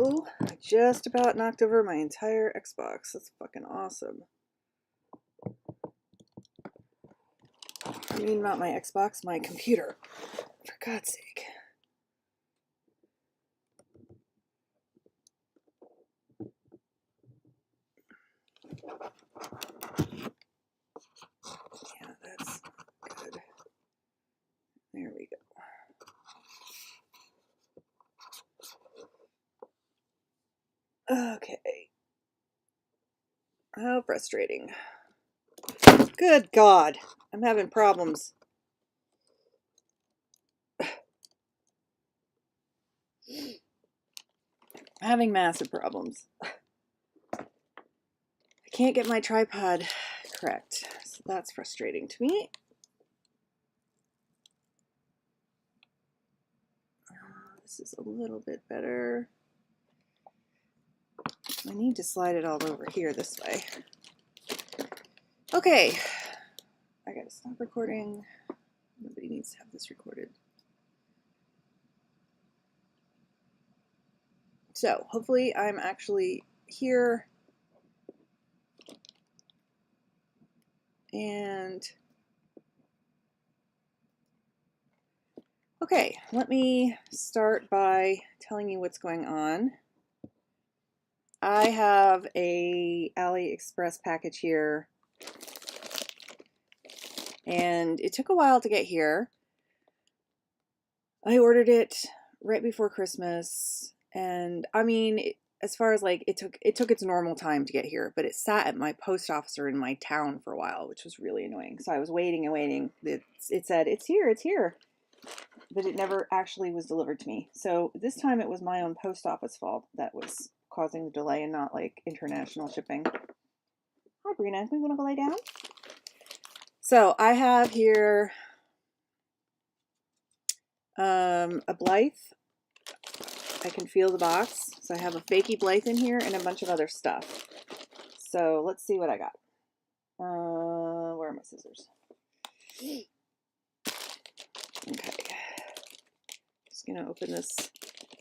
go. I just about knocked over my entire Xbox. That's fucking awesome. I mean, not my Xbox, my computer. For God's sake. Yeah, that's good. There we go. Okay. How frustrating. Good God. I'm having problems. I'm having massive problems. I can't get my tripod correct. So that's frustrating to me. This is a little bit better. I need to slide it all over here this way. Okay. I gotta stop recording. Nobody needs to have this recorded. So hopefully I'm actually here. And okay, let me start by telling you what's going on. I have a AliExpress package here, and it took a while to get here. I ordered it right before Christmas, and I mean, as far as like it took its normal time to get here, but it sat at my post officer in my town for a while, which was really annoying. So I was waiting and waiting. It said it's here, but it never actually was delivered to me. So this time it was my own post office fault that was causing the delay and not like international shipping. Hi, Brina. We want to go lay down? So I have here a Blythe. I can feel the box. So I have a fakey Blythe in here and a bunch of other stuff. So let's see what I got. Where are my scissors? Okay. Just gonna open this.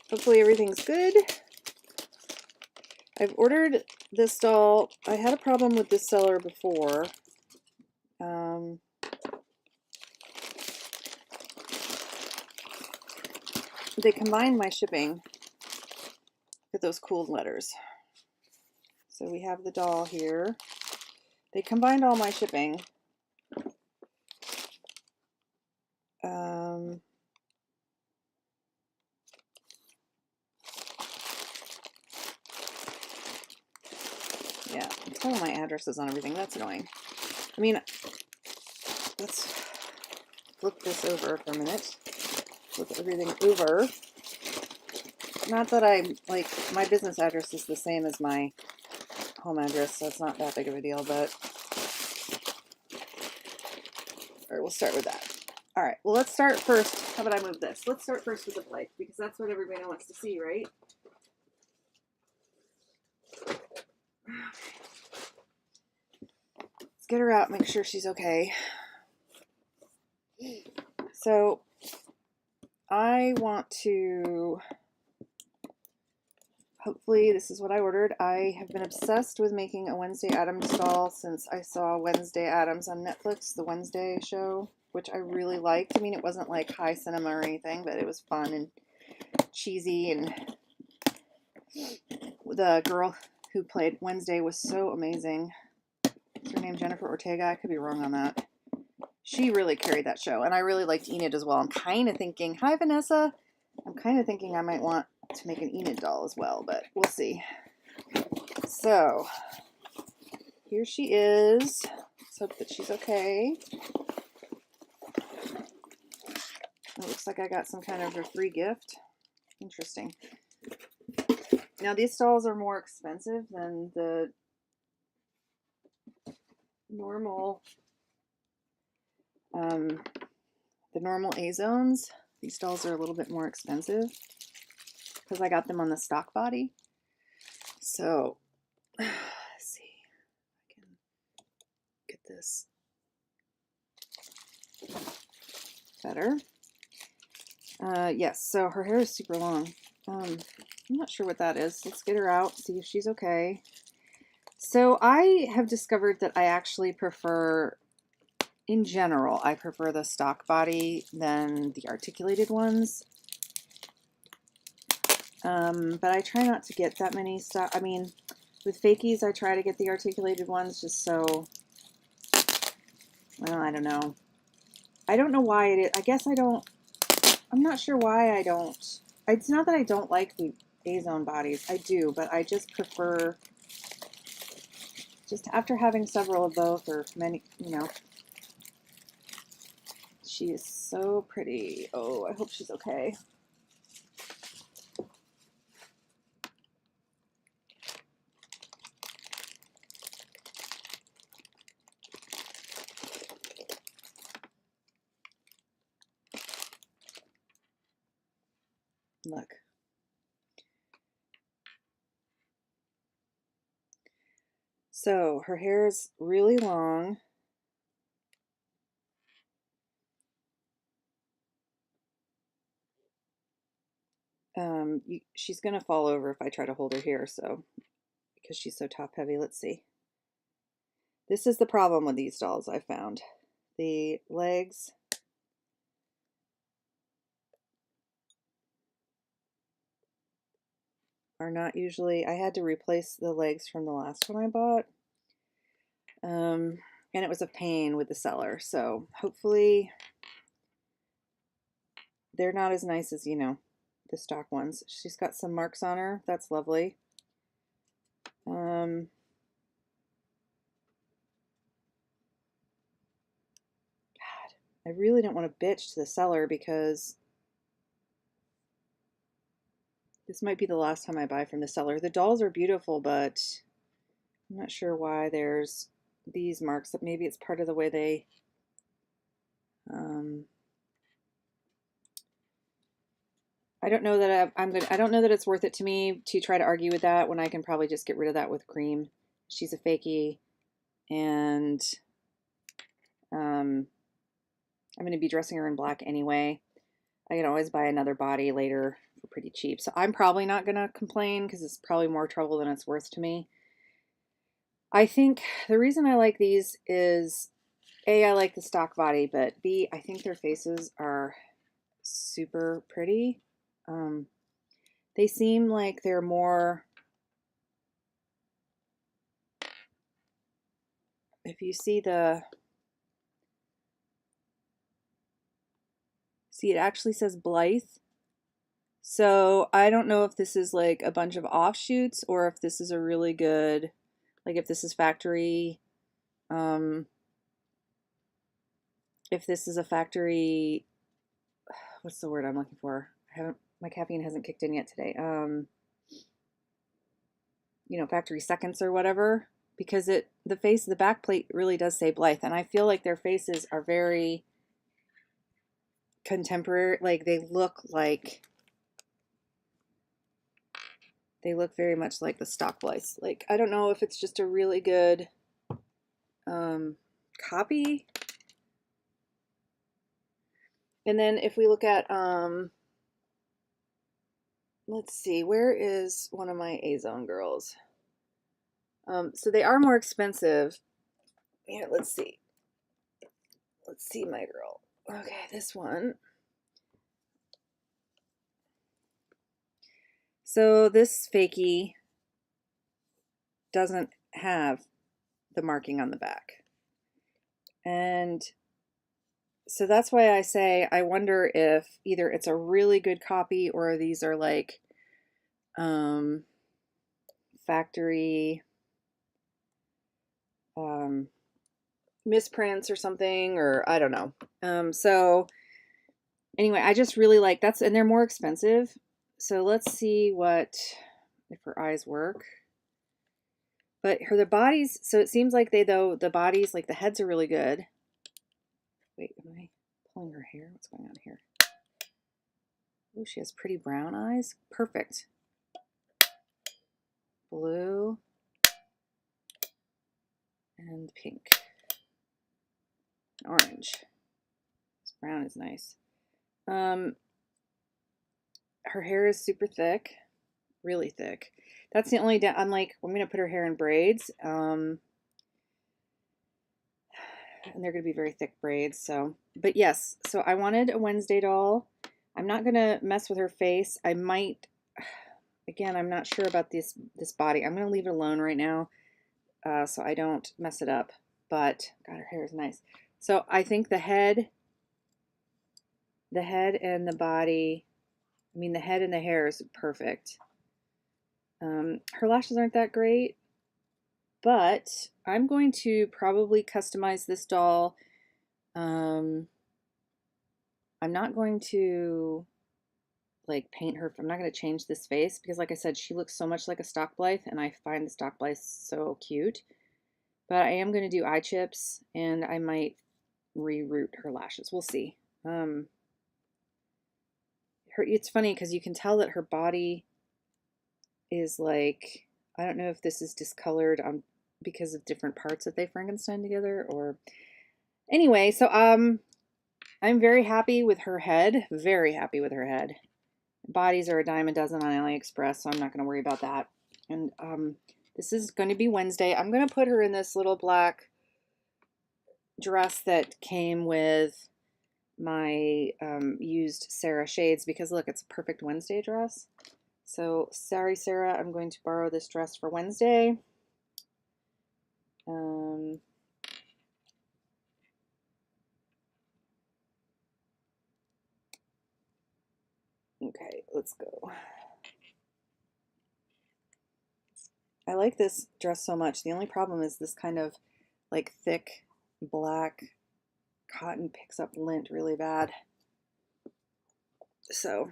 Hopefully everything's good. I've ordered this doll. I had a problem with this seller before. They combined my shipping. Look at those cool letters. So we have the doll here. They combined all my shipping. Yeah, it's all my addresses on everything. That's annoying. I mean, let's flip this over for a minute. Flip everything over. Not that I, like, my business address is the same as my home address, so it's not that big of a deal, but... Alright, we'll start with that. Alright, well, let's start first. How about I move this? Let's start first with the Blythe, because that's what everybody wants to see, right? Let's get her out, make sure she's okay. So, I want to... Hopefully, this is what I ordered. I have been obsessed with making a Wednesday Addams doll since I saw Wednesday Addams on Netflix, the Wednesday show, which I really liked. I mean, it wasn't like high cinema or anything, but it was fun and cheesy, and the girl who played Wednesday was so amazing. Is her name Jennifer Ortega? I could be wrong on that. She really carried that show, and I really liked Enid as well. I'm kind of thinking, hi Vanessa, I'm kind of thinking I might want to make an Enid doll as well, but we'll see. So, here she is. Let's hope that she's okay. It looks like I got some kind of a free gift. Interesting. Now, these dolls are more expensive than the normal A-zones. These dolls are a little bit more expensive because I got them on the stock body. So, let's see if I can get this better. Yes, so her hair is super long. I'm not sure what that is. Let's get her out, see if she's okay. So I have discovered that I actually prefer, in general, I prefer the stock body than the articulated ones. But I try not to get that many stock. I mean, with fakies, I try to get the articulated ones just so, well, I don't know. I don't know why it is. I guess I'm not sure why I don't. It's not that I don't like the A-zone bodies. I do, but I just prefer, just after having several of both, or many, you know. She is so pretty. Oh, I hope she's okay. Look. So her hair is really long. She's gonna fall over if I try to hold her here, so, because she's so top heavy. Let's see. This is the problem with these dolls, I found. The legs are not usually, I had to replace the legs from the last one I bought. And it was a pain with the seller, so hopefully they're not as nice as, you know, the stock ones. She's got some marks on her. That's lovely. God, I really don't want to bitch to the seller because this might be the last time I buy from the seller. The dolls are beautiful, but I'm not sure why there's these marks. Maybe it's part of the way they I don't know that I don't know that it's worth it to me to try to argue with that when I can probably just get rid of that with cream. She's a fakie, and I'm going to be dressing her in black anyway. I can always buy another body later for pretty cheap. So I'm probably not going to complain because it's probably more trouble than it's worth to me. I think the reason I like these is A, I like the stock body, but B, I think their faces are super pretty. They seem like they're more, if you see it actually says Blythe. So I don't know if this is like a bunch of offshoots or if this is a really good, like if this is factory, if this is a factory, what's the word I'm looking for? My caffeine hasn't kicked in yet today. You know, factory seconds or whatever, because the back plate really does say Blythe, and I feel like their faces are very contemporary. Like they look very much like the stock Blythes. Like I don't know if it's just a really good copy. And then if we look at let's see, where is one of my A-zone girls? So they are more expensive. Here, let's see. Let's see my girl. Okay, this one. So this fakie doesn't have the marking on the back. And so that's why I say I wonder if either it's a really good copy or these are like factory misprints or something, or I don't know. So anyway, I just really like and they're more expensive. So let's see if her eyes work. But the bodies, so it seems like the bodies, like the heads are really good. Wait, am I pulling her hair? What's going on here? Oh, she has pretty brown eyes. Perfect. Blue and pink. Orange. This brown is nice. Her hair is super thick. really thick. That's the only, I'm like, I'm going to put her hair in braids. And they're going to be very thick braids. So, but yes, so I wanted a Wednesday doll. I'm not going to mess with her face. I might, again, I'm not sure about this body. I'm going to leave it alone right now so I don't mess it up. But God, her hair is nice. So I think the head and the body, I mean the head and the hair is perfect. Her lashes aren't that great, but I'm going to probably customize this doll. I'm not going to like paint her. I'm not going to change this face because like I said, she looks so much like a stock Blythe and I find the stock Blythe so cute. But I am going to do eye chips and I might reroute her lashes. We'll see. It's funny because you can tell that her body is like, I don't know if this is discolored because of different parts that they Frankenstein together or anyway, so I'm very happy with her head, very happy with her head. Bodies are a dime a dozen on AliExpress, so I'm not going to worry about that. And this is going to be Wednesday. I'm going to put her in this little black dress that came with my used Sarah shades because look, it's a perfect Wednesday dress. So sorry, Sarah, I'm going to borrow this dress for Wednesday. Okay, let's go. I like this dress so much. The only problem is this kind of like thick black cotton picks up lint really bad. So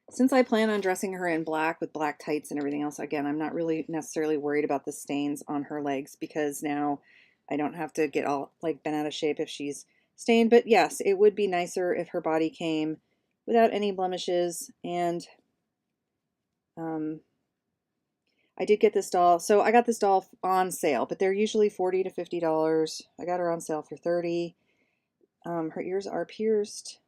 since I plan on dressing her in black with black tights and everything else, again, I'm not really necessarily worried about the stains on her legs because now I don't have to get all like bent out of shape if she's stained. But yes, it would be nicer if her body came without any blemishes. And I did get this doll. So I got this doll on sale, but they're usually $40 to $50. I got her on sale for $30. Her ears are pierced.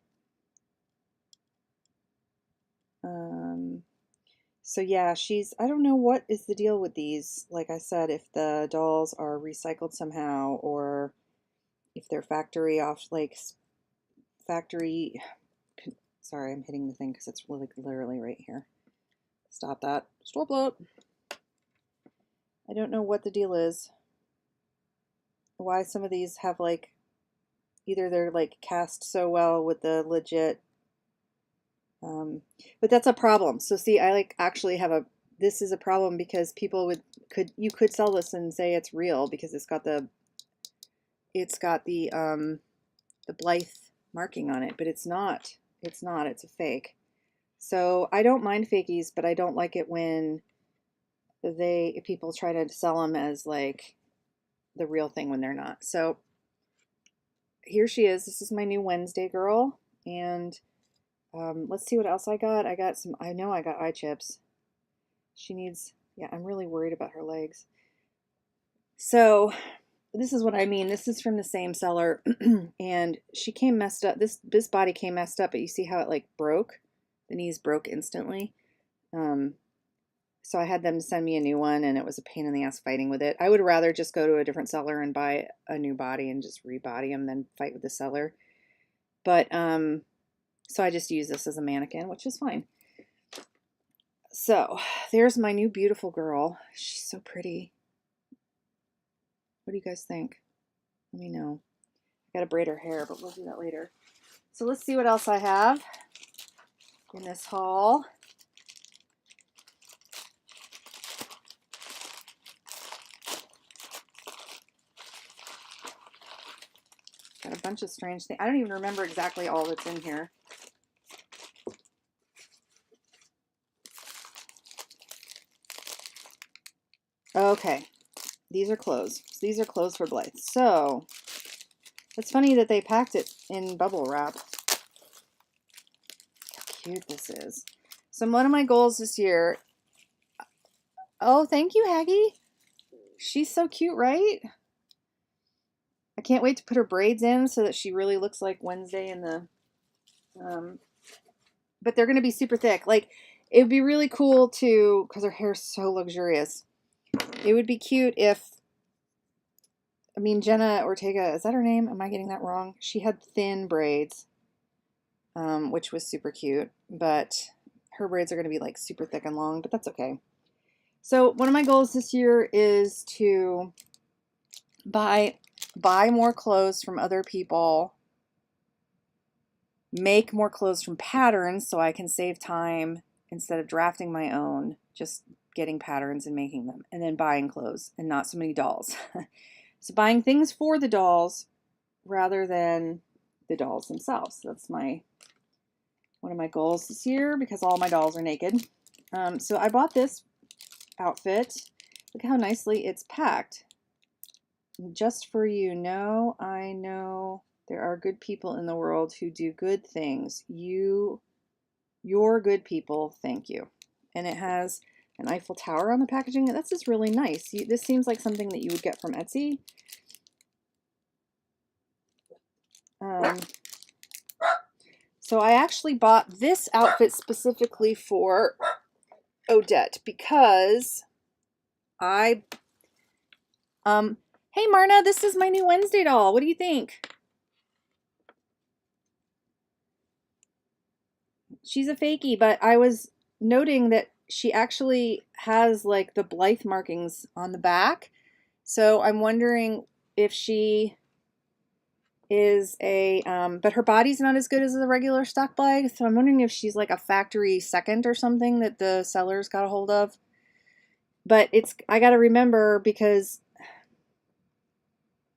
So yeah, I don't know what is the deal with these. Like I said, if the dolls are recycled somehow or if they're factory off, like factory, sorry, I'm hitting the thing because it's like literally right here. Stop that. Stop that. I don't know what the deal is. Why some of these have like, either they're like cast so well with the legit, but that's a problem. So see, I like actually have this is a problem because people you could sell this and say it's real because it's got the Blythe marking on it, but it's not, it's a fake. So I don't mind fakies, but I don't like it when people try to sell them as like the real thing when they're not. So here she is. This is my new Wednesday girl. And let's see what else I got. I know I got eye chips. She needs, yeah, I'm really worried about her legs. So this is what I mean. This is from the same seller and she came messed up. This body came messed up, but you see how it like broke? The knees broke instantly. So I had them send me a new one and it was a pain in the ass fighting with it. I would rather just go to a different seller and buy a new body and just rebody them than fight with the seller. But so I just use this as a mannequin, which is fine. So there's my new beautiful girl. She's so pretty. What do you guys think? Let me know. I gotta braid her hair, but we'll do that later. So let's see what else I have in this haul. Got a bunch of strange things. I don't even remember exactly all that's in here. Okay, these are clothes. These are clothes for Blythe. So it's funny that they packed it in bubble wrap. How cute this is. So one of my goals this year. Oh, thank you, Haggy. She's so cute, right? I can't wait to put her braids in so that she really looks like Wednesday in the, but they're going to be super thick. Like It would be really cool to, because her hair's so luxurious. It would be cute if, I mean, Jenna Ortega, is that her name? Am I getting that wrong? She had thin braids, which was super cute, but her braids are going to be like super thick and long, but that's okay. So one of my goals this year is to buy more clothes from other people, make more clothes from patterns so I can save time instead of drafting my own, just getting patterns and making them, and then buying clothes and not so many dolls. So buying things for the dolls rather than the dolls themselves. That's one of my goals this year because all my dolls are naked. So I bought this outfit. Look how nicely it's packed. Just for you. No, I know there are good people in the world who do good things. You're good people. Thank you. And it has an Eiffel Tower on the packaging. That's just really nice. This seems like something that you would get from Etsy. So I actually bought this outfit specifically for Odette because hey Marna, this is my new Wednesday doll. What do you think? She's a fakie, but I was noting that she actually has like the Blythe markings on the back. So I'm wondering if she is but her body's not as good as the regular stock Blythe. So I'm wondering if she's like a factory second or something that the sellers got a hold of. But I got to remember because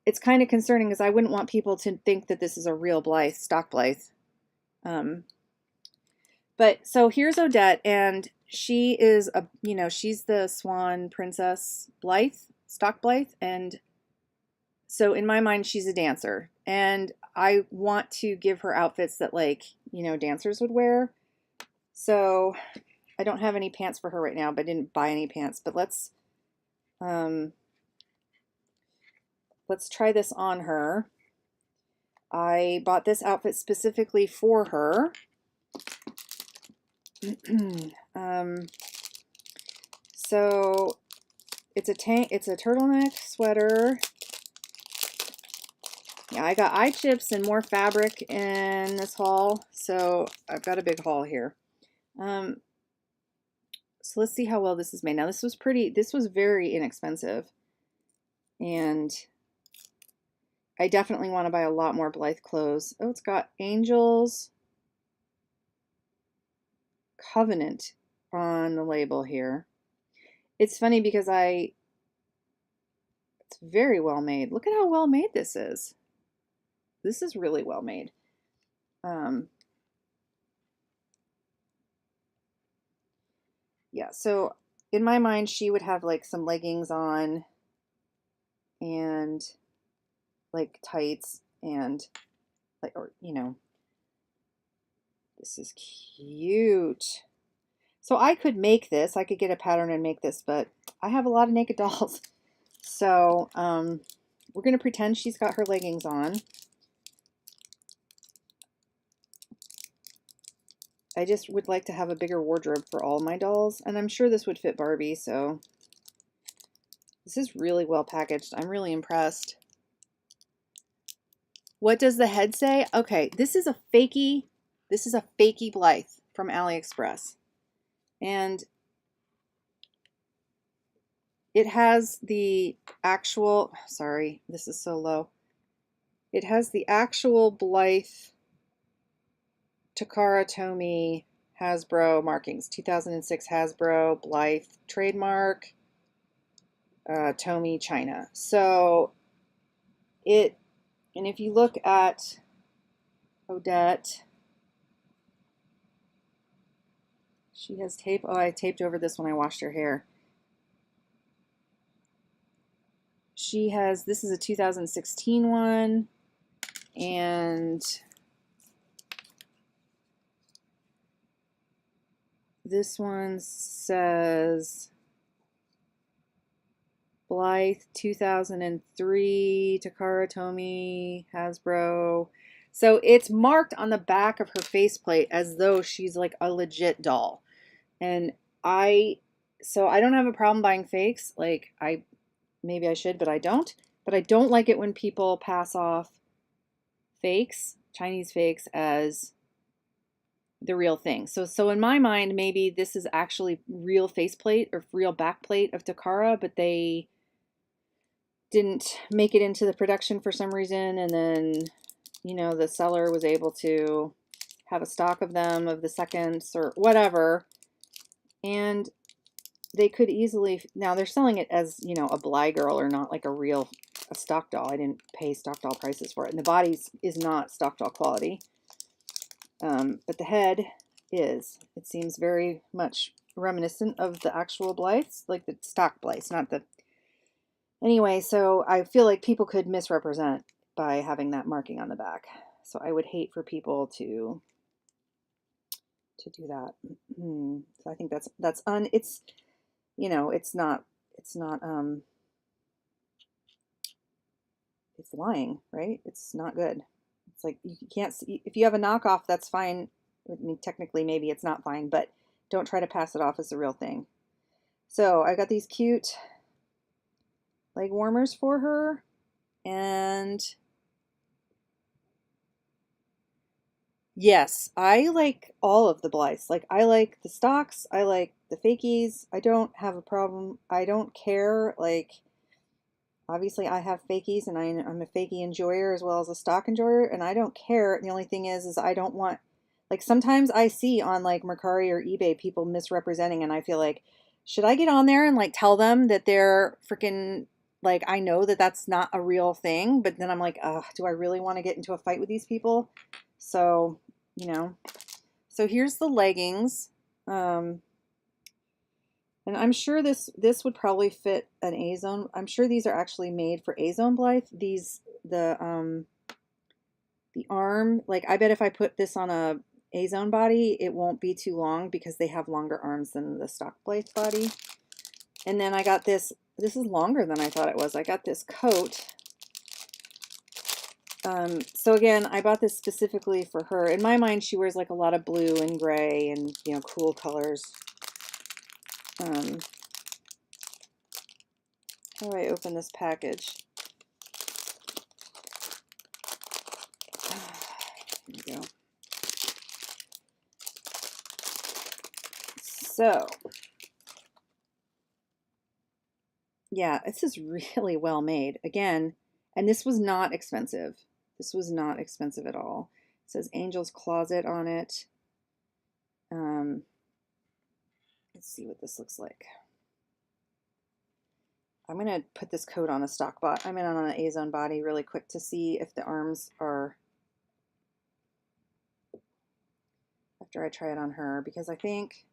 it's kind of concerning because I wouldn't want people to think that this is a real Blythe, stock Blythe. But so here's Odette, and she is she's the Swan Princess Blythe, stock Blythe, and so in my mind she's a dancer, and I want to give her outfits that dancers would wear. So I don't have any pants for her right now, but I didn't buy any pants. But let's try this on her. I bought this outfit specifically for her. So it's a turtleneck sweater. Yeah, I got eye chips and more fabric in this haul, so I've got a big haul here. So let's see how well this is made. Now this was very inexpensive, and I definitely want to buy a lot more Blythe clothes. Oh, it's got Angels Covenant on the label here. It's funny because it's very well made. Look at how well made this is. This is really well made. Yeah, so in my mind, she would have like some leggings on and like tights and this is cute. So I could make this. I could get a pattern and make this, but I have a lot of naked dolls. So we're going to pretend she's got her leggings on. I just would like to have a bigger wardrobe for all my dolls, and I'm sure this would fit Barbie, so this is really well packaged. I'm really impressed. What does the head say? Okay, this is a fakie Blythe from AliExpress. And it has the actual, sorry, this is so low. It has the actual Blythe Takara Tomy Hasbro markings. 2006 Hasbro Blythe trademark, Tomy China. So and if you look at Odette, she has tape. Oh, I taped over this when I washed her hair. This is a 2016 one, and this one says Blythe 2003 Takara Tomy Hasbro. So it's marked on the back of her faceplate as though she's like a legit doll. And so I don't have a problem buying fakes. Like maybe I should, but I don't. But I don't like it when people pass off fakes, Chinese fakes, as the real thing. So in my mind, maybe this is actually real faceplate or real backplate of Takara, but they didn't make it into the production for some reason, and then the seller was able to have a stock of them of the seconds or whatever, and they could easily, now they're selling it as a Bly girl or not like a stock doll. I didn't pay stock doll prices for it, and the body is not stock doll quality, but the head is. It seems very much reminiscent of the actual Blythes, like the stock Blythes, not the. Anyway, so I feel like people could misrepresent by having that marking on the back. So I would hate for people to do that. So I think it's it's lying, right? It's not good. It's like you can't see, if you have a knockoff, that's fine. I mean, technically maybe it's not fine, but don't try to pass it off as the real thing. So I got these cute leg warmers for her, and yes, I like all of the Blythes. Like I like the stocks, I like the fakies. I don't have a problem. I don't care. Like obviously I have fakies, and I'm a fakie enjoyer as well as a stock enjoyer, and I don't care. The only thing is I don't want, like sometimes I see on like Mercari or eBay people misrepresenting, and I feel like, should I get on there and like tell them that they're freaking, like I know that that's not a real thing, but then I'm like, do I really want to get into a fight with these people? So, so here's the leggings. And I'm sure this would probably fit an A-zone. I'm sure these are actually made for A-zone Blythe. The arm, like I bet if I put this on a A-zone body, it won't be too long because they have longer arms than the stock Blythe body. And then I got this. This is longer than I thought it was. I got this coat. So again, I bought this specifically for her. In my mind, she wears like a lot of blue and gray and cool colors. How do I open this package? There we go. So, yeah, this is really well made. Again, and this was not expensive. This was not expensive at all. It says Angel's Closet on it. Let's see what this looks like. I'm going to put this coat on a stock bot. I'm in on an A-zone body really quick to see if the arms are, after I try it on her, because I think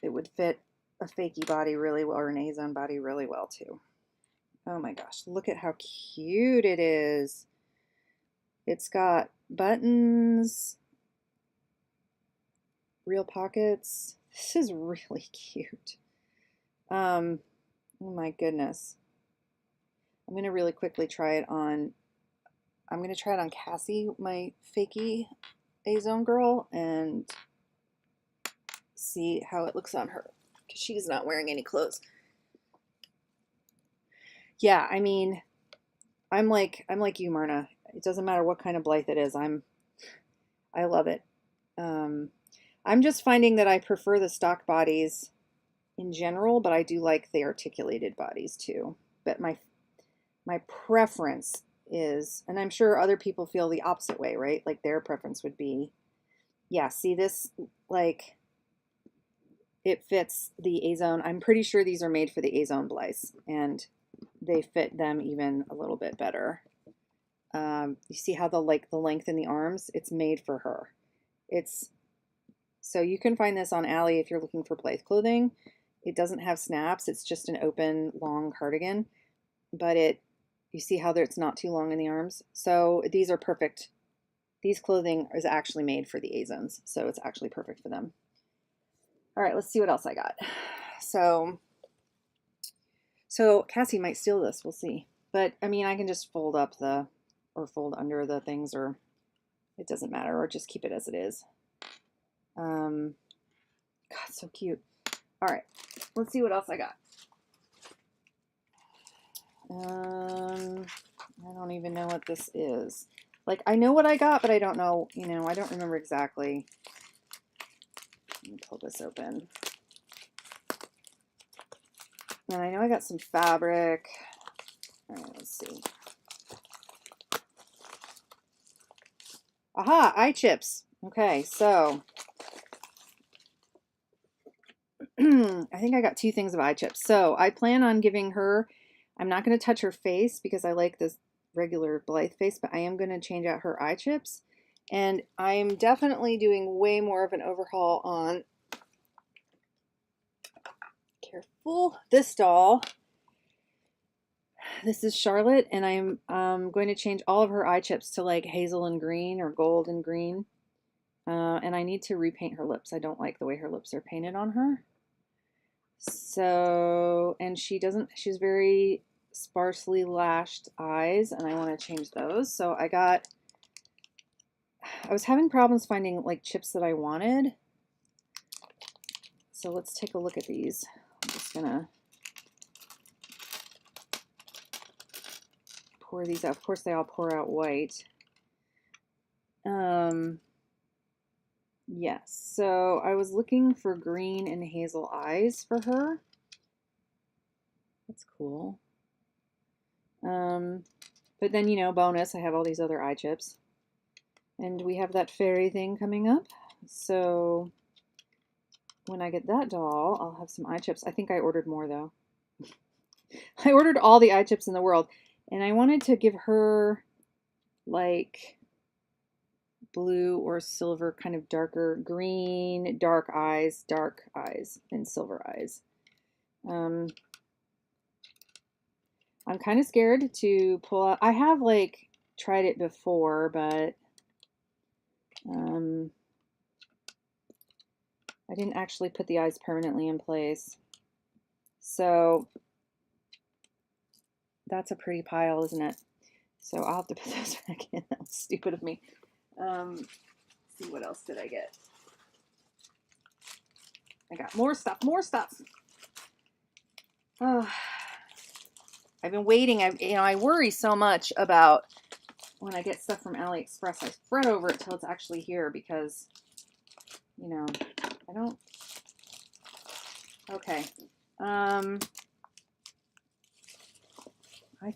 it would fit a fakie body really well, or an A-zone body really well too. Oh my gosh, look at how cute it is. It's got buttons, real pockets. This is really cute. Oh my goodness. I'm going to really quickly try it on. I'm going to try it on Cassie, my fakie A-zone girl, and see how it looks on her, because she's not wearing any clothes. Yeah, I mean, I'm like you, Myrna. It doesn't matter what kind of Blythe it is. I love it. I'm just finding that I prefer the stock bodies in general, but I do like the articulated bodies too. But my preference is, and I'm sure other people feel the opposite way, right? Like their preference would be, yeah, see this, like it fits the A-zone. I'm pretty sure these are made for the A-zone Blythes, and they fit them even a little bit better. You see how the length in the arms, it's made for her. So you can find this on Ally if you're looking for Blythe clothing. It doesn't have snaps. It's just an open long cardigan, but you see how it's not too long in the arms. So these are perfect. These clothing is actually made for the A-zones, so it's actually perfect for them. All right, let's see what else I got. So Cassie might steal this. We'll see. But I mean, I can just fold up or fold under the things, or it doesn't matter, or just keep it as it is. God, so cute. All right, let's see what else I got. I don't even know what this is. Like, I know what I got, but I don't know, you know, I don't remember exactly. Let me pull this open. And I know I got some fabric. All right, let's see. Aha, eye chips. Okay, so I think I got 2 things of eye chips. So I plan on giving her, I'm not going to touch her face because I like this regular Blythe face, but I am going to change out her eye chips. And I'm definitely doing way more of an overhaul on, careful, this doll. This is Charlotte, and I'm going to change all of her eye chips to like hazel and green or gold and green. And I need to repaint her lips. I don't like the way her lips are painted on her. So, and she's very sparsely lashed eyes, and I want to change those. So I was having problems finding like chips that I wanted. So let's take a look at these. I'm just gonna pour these out. Of course, they all pour out white. Yes, so I was looking for green and hazel eyes for her. That's cool. But then, you know, bonus, I have all these other eye chips. And we have that fairy thing coming up. So when I get that doll, I'll have some eye chips. I think I ordered more though. I ordered all the eye chips in the world. And I wanted to give her like blue or silver, kind of darker green, dark eyes, and silver eyes. I'm kind of scared to pull out. I have like tried it before, but I didn't actually put the eyes permanently in place. So that's a pretty pile, isn't it? So I'll have to put those back in. That was stupid of me. Let's see, what else did I get? I got more stuff, Oh, I've been waiting. I worry so much about when I get stuff from AliExpress. I fret over it till it's actually here because, you know, I don't. Okay. I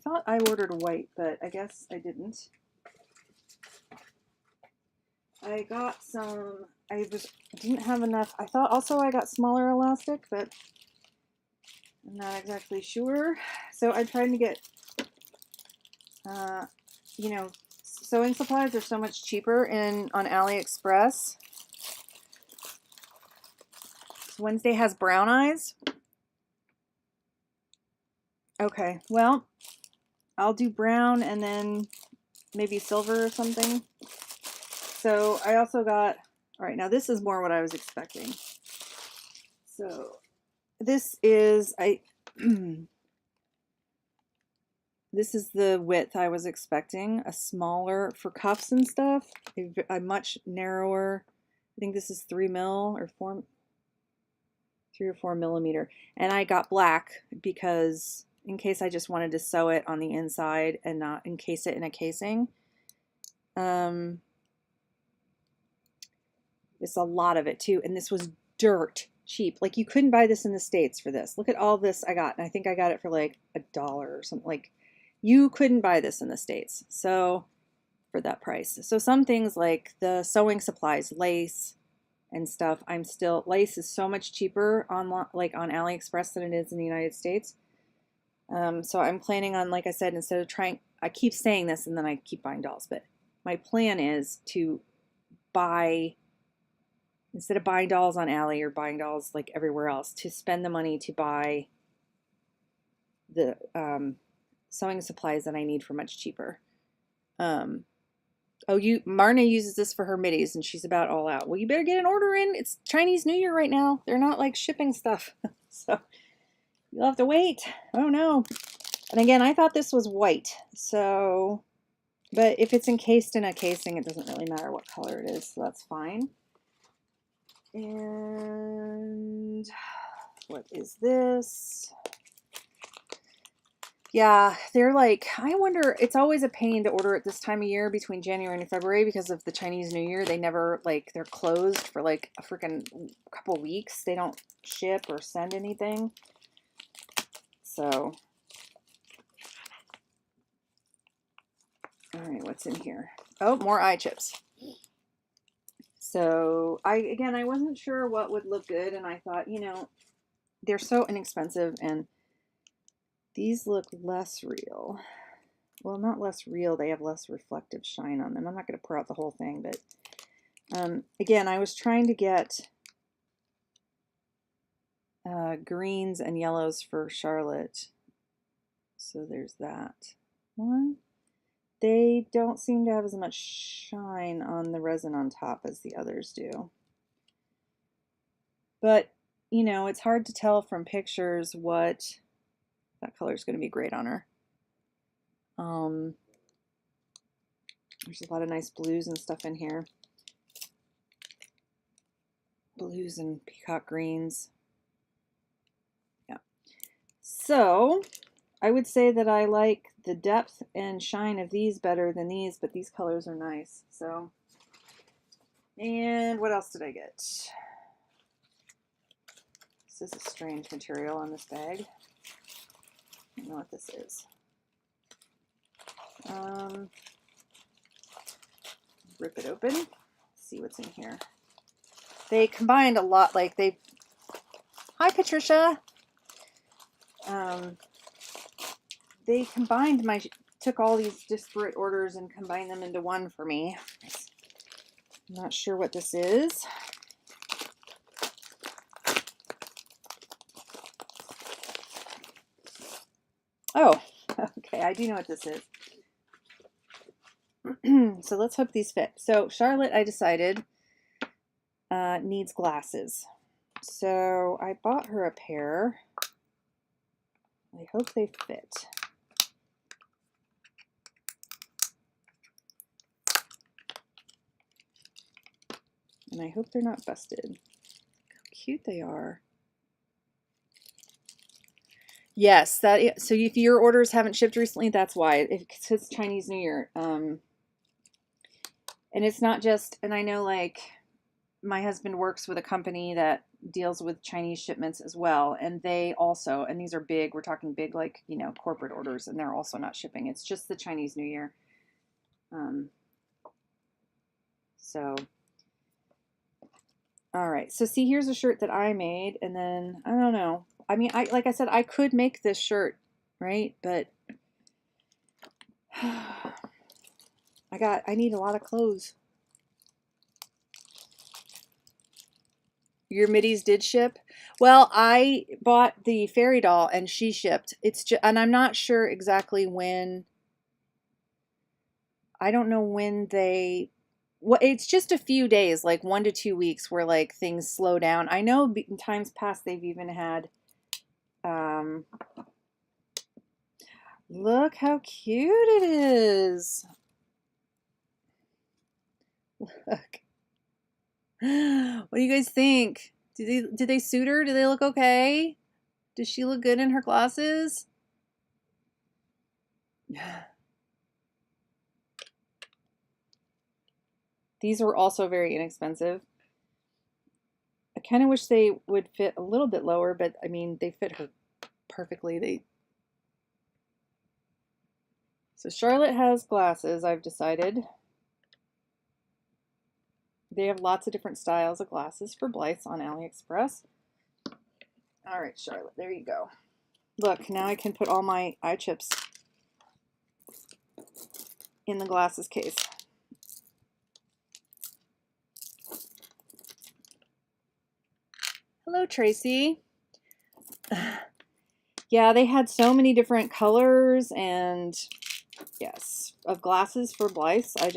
thought I ordered white, but I guess I didn't. I got some. Didn't have enough. I thought also I got smaller elastic, but I'm not exactly sure. So I tried to get, you know, sewing supplies are so much cheaper on AliExpress. Wednesday has brown eyes. Okay, well, I'll do brown and then maybe silver or something. So I also got, all right, now this is more what I was expecting. So this is, this is the width I was expecting, a smaller, for cuffs and stuff, a much narrower, I think this is 3 or 4 or 4 millimeter. And I got black because in case I just wanted to sew it on the inside and not encase it in a casing. It's a lot of it too, and this was dirt cheap. Like, you couldn't buy this in the States for this. Look at all this I got, and I think I got it for like $1 or something. Like, you couldn't buy this in the States, so for that price. So some things like the sewing supplies, lace and stuff, lace is so much cheaper on AliExpress than it is in the United States. So I'm planning on, like I said, instead of trying, I keep saying this and then I keep buying dolls, but my plan is to buy, instead of buying dolls on Ali or buying dolls like everywhere else, to spend the money to buy the sewing supplies that I need for much cheaper. Marna uses this for her middies and she's about all out. Well, you better get an order in. It's Chinese New Year right now. They're not like shipping stuff. So you'll have to wait. Oh no. And again, I thought this was white. So, but if it's encased in a casing, it doesn't really matter what color it is. So that's fine. And what is this? Yeah, they're like, I wonder, it's always a pain to order at this time of year between January and February because of the Chinese New Year. They never, like, they're closed for like a freaking couple weeks. They don't ship or send anything. So, all right, what's in here? Oh, more eye chips. So, I wasn't sure what would look good, and I thought, you know, they're so inexpensive, and these look less real. Well, not less real, they have less reflective shine on them. I'm not going to pour out the whole thing, but again, I was trying to get greens and yellows for Charlotte. So there's that one. They don't seem to have as much shine on the resin on top as the others do. But, you know, it's hard to tell from pictures what that color is going to be great on her. There's a lot of nice blues and stuff in here. Blues and peacock greens. Yeah. So I would say that I like the depth and shine of these better than these, but these colors are nice. So, and what else did I get? This is a strange material on this bag. I don't know what this is. Rip it open, see what's in here. They combined a lot, like they, hi Patricia. They combined took all these disparate orders and combined them into one for me. I'm not sure what this is. Oh, okay, I do know what this is. So let's hope these fit. So Charlotte, I decided, needs glasses. So I bought her a pair. I hope they fit. And I hope they're not busted. How cute they are. Yes, that. So if your orders haven't shipped recently, that's why. It's Chinese New Year. And it's not just, and I know like my husband works with a company that deals with Chinese shipments as well. And they also, and these are big, we're talking big, like, you know, corporate orders, and they're also not shipping. It's just the Chinese New Year. So, all right. So see, here's a shirt that I made, and then, I don't know. I mean, like I said, I could make this shirt, right? But I need a lot of clothes. Your middies did ship? Well, I bought the fairy doll and she shipped. It's just, and I'm not sure exactly when. I don't know when they. Well, it's just a few days, like 1 to 2 weeks, where like things slow down. I know in times past they've even had. Look how cute it is. Look. What do you guys think? Did they suit her? Do they look okay? Does she look good in her glasses? These were also very inexpensive. I kind of wish they would fit a little bit lower, but I mean, they fit her perfectly. So Charlotte has glasses, I've decided. They have lots of different styles of glasses for Blythe on AliExpress. All right, Charlotte, there you go. Look, now I can put all my eye chips in the glasses case. Hello, Tracy. Yeah, they had so many different colors and yes, of glasses for Blythe. I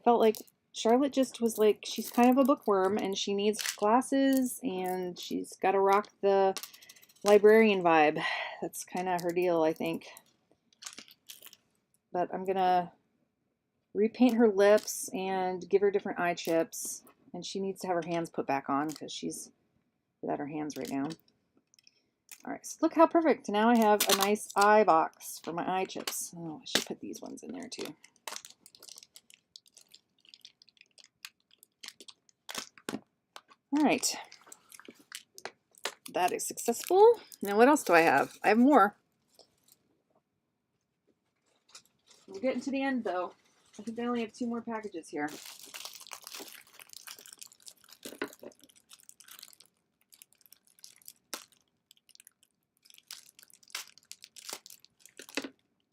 felt like Charlotte just was like, she's kind of a bookworm and she needs glasses and she's got to rock the librarian vibe. That's kind of her deal, I think. But I'm going to repaint her lips and give her different eye chips. And she needs to have her hands put back on because she's without her hands right now. All right, so look how perfect. Now I have a nice eye box for my eye chips. Oh, I should put these ones in there too. All right. That is successful. Now what else do I have? I have more. We're getting to the end though. I think I only have 2 more packages here.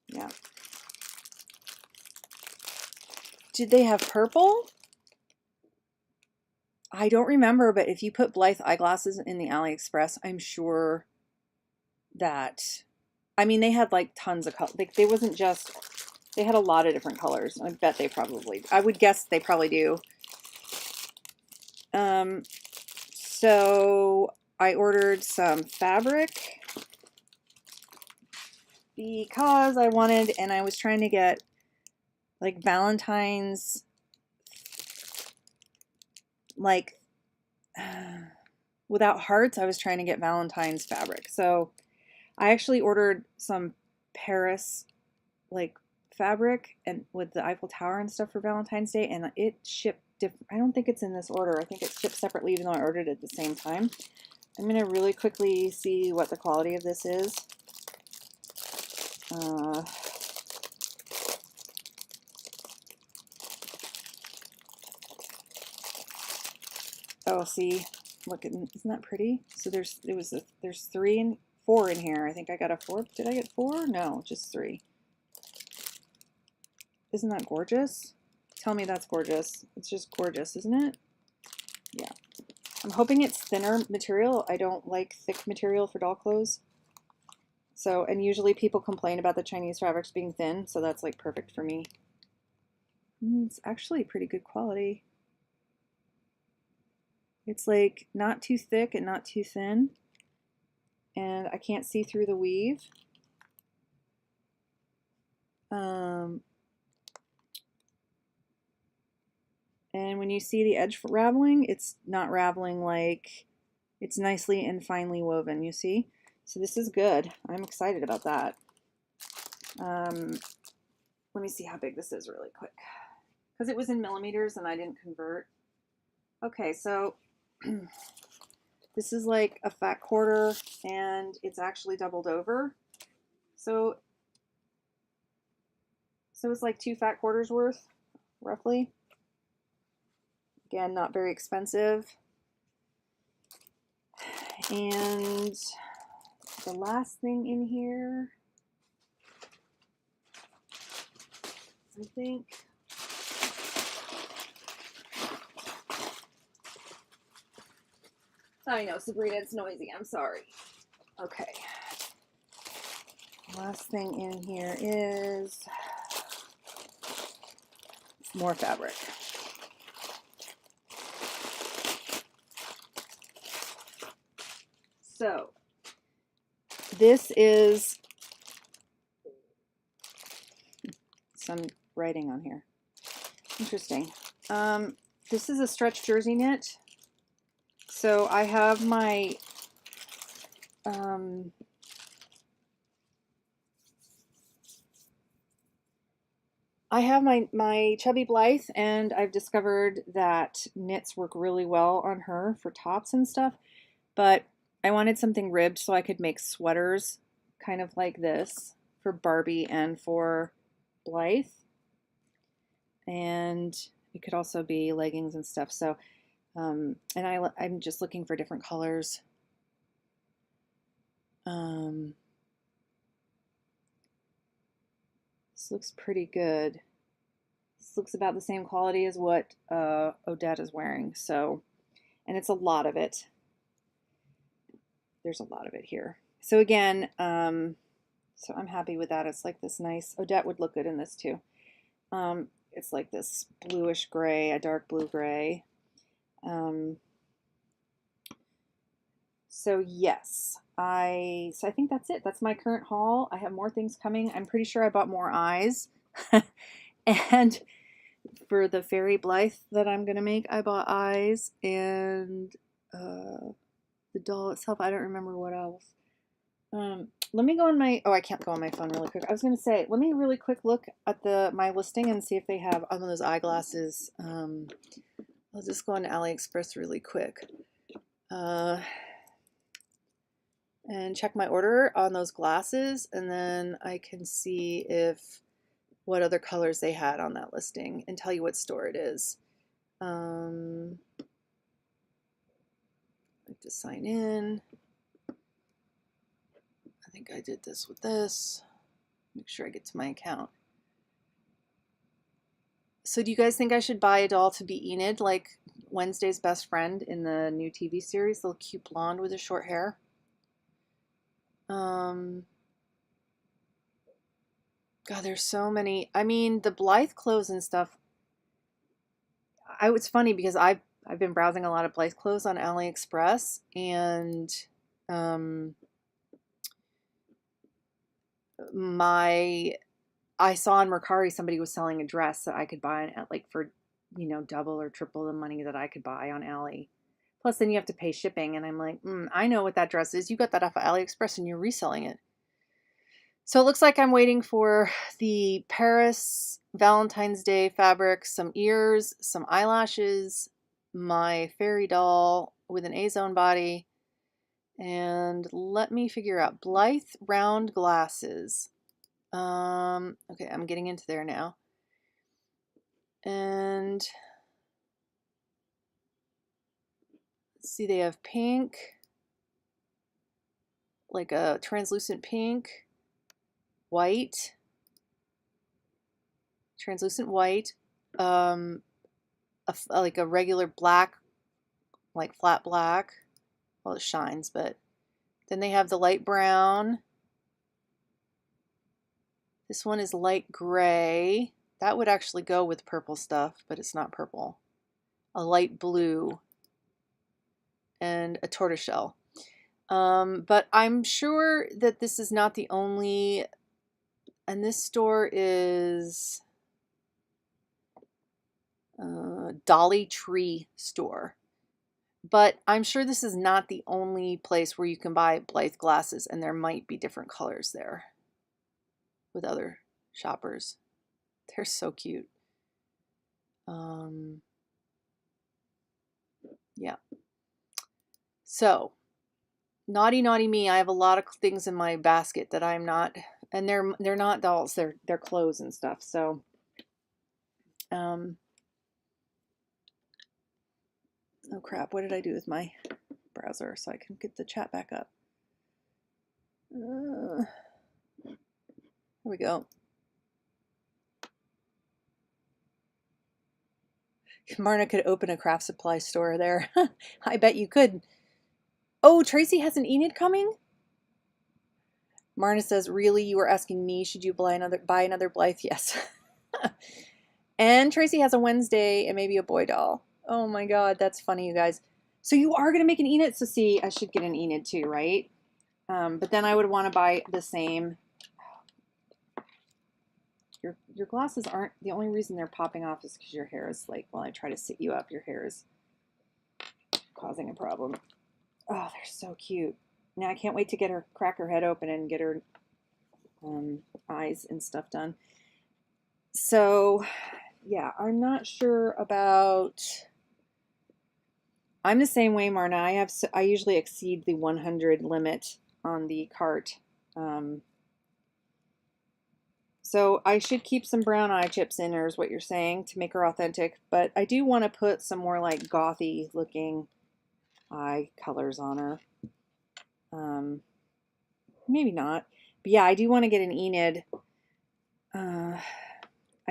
Yeah. Did they have purple? I don't remember, but if you put Blythe eyeglasses in the AliExpress, I'm sure that, I mean, they had like tons of color. Like they wasn't just, they had a lot of different colors. I bet they probably, I would guess they probably do. So I ordered some fabric because I wanted, and I was trying to get like Valentine's, like without hearts, I was trying to get Valentine's fabric. So I actually ordered some Paris like fabric and with the Eiffel Tower and stuff for Valentine's Day, and it shipped different. I don't think it's in this order. I think it shipped separately even though I ordered it at the same time. I'm going to really quickly see what the quality of this is. Oh, see, look, isn't that pretty? So there's 3 and 4 in here. I think I got a 4. Did I get 4? No, just 3. Isn't that gorgeous? Tell me that's gorgeous. It's just gorgeous, isn't it? Yeah. I'm hoping it's thinner material. I don't like thick material for doll clothes. So, and usually people complain about the Chinese fabrics being thin, so that's like perfect for me. It's actually pretty good quality. It's like not too thick and not too thin. And I can't see through the weave. And when you see the edge raveling, it's not raveling like, it's nicely and finely woven, you see? So this is good. I'm excited about that. Let me see how big this is really quick. Because it was in millimeters and I didn't convert. Okay, so this is like a fat quarter and it's actually doubled over. So it's like 2 fat quarters worth, roughly. Again, not very expensive. And the last thing in here, I think, I know, Sabrina, it's noisy. I'm sorry. Okay. Last thing in here is more fabric. So this is some writing on here. Interesting. This is a stretch jersey knit. So I have my my chubby Blythe, and I've discovered that knits work really well on her for tops and stuff, but I wanted something ribbed so I could make sweaters kind of like this for Barbie and for Blythe, and it could also be leggings and stuff. So and I'm just looking for different colors. This looks pretty good. This looks about the same quality as what Odette is wearing. So, and it's a lot of it. There's a lot of it here. So again, so I'm happy with that. It's like this nice, Odette would look good in this too. It's like this bluish gray, a dark blue gray. So yes, I think that's it. That's my current haul. I have more things coming. I'm pretty sure I bought more eyes. And For the fairy Blythe that I'm going to make, I bought eyes and the doll itself. I don't remember what else. Let me go on my, oh, I can't go on my phone really quick. I was going to say, let me really quick look at my listing and see if they have on those eyeglasses. I'll just go on AliExpress really quick. And check my order on those glasses, and then I can see what other colors they had on that listing and tell you what store it is. I have to sign in. I think I did this with this. Make sure I get to my account. So do you guys think I should buy a doll to be Enid, like Wednesday's best friend in the new TV series, the little cute blonde with the short hair? God, there's so many. I mean, the Blythe clothes and stuff. It's funny because I've been browsing a lot of Blythe clothes on AliExpress, and I saw on Mercari somebody was selling a dress that I could buy at like for, you know, double or triple the money that I could buy on Ali. Plus, then you have to pay shipping, and I'm like, I know what that dress is. You got that off of AliExpress, and you're reselling it. So it looks like I'm waiting for the Paris Valentine's Day fabric, some ears, some eyelashes, my fairy doll with an A-zone body, and let me figure out Blythe round glasses. Okay, I'm getting into there now. And let's see, they have pink, like a translucent pink, white, translucent white, like a regular black, like flat black. Well, it shines, but then they have the light brown. This one is light gray. That would actually go with purple stuff, but it's not purple. A light blue and a tortoiseshell. But I'm sure that this is not the only, and this store is Dolly Tree store. But I'm sure this is not the only place where you can buy Blythe glasses, and there might be different colors there with other shoppers. They're so cute. Yeah. So, naughty me, I have a lot of things in my basket that I'm not, and they're not dolls, they're clothes and stuff. So, oh crap, what did I do with my browser so I can get the chat back up? Here we go. Marna could open a craft supply store there. I bet you could. Oh, Tracy has an Enid coming? Marna says, really, you were asking me, should you buy another Blythe? Yes. And Tracy has a Wednesday and maybe a boy doll. Oh my God, that's funny, you guys. So you are going to make an Enid? So see, I should get an Enid too, right? But then I would want to buy the same. Your glasses aren't, the only reason they're popping off is because your hair is like, while I try to sit you up, your hair is causing a problem. Oh, they're so cute. Now I can't wait to get her, crack her head open and get her eyes and stuff done. So yeah, I'm not sure about, I'm the same way, Marna. I usually exceed the 100 limit on the cart. So I should keep some brown eye chips in her is what you're saying to make her authentic, but I do want to put some more like gothy looking eye colors on her. Maybe not, but yeah, I do want to get an Enid. I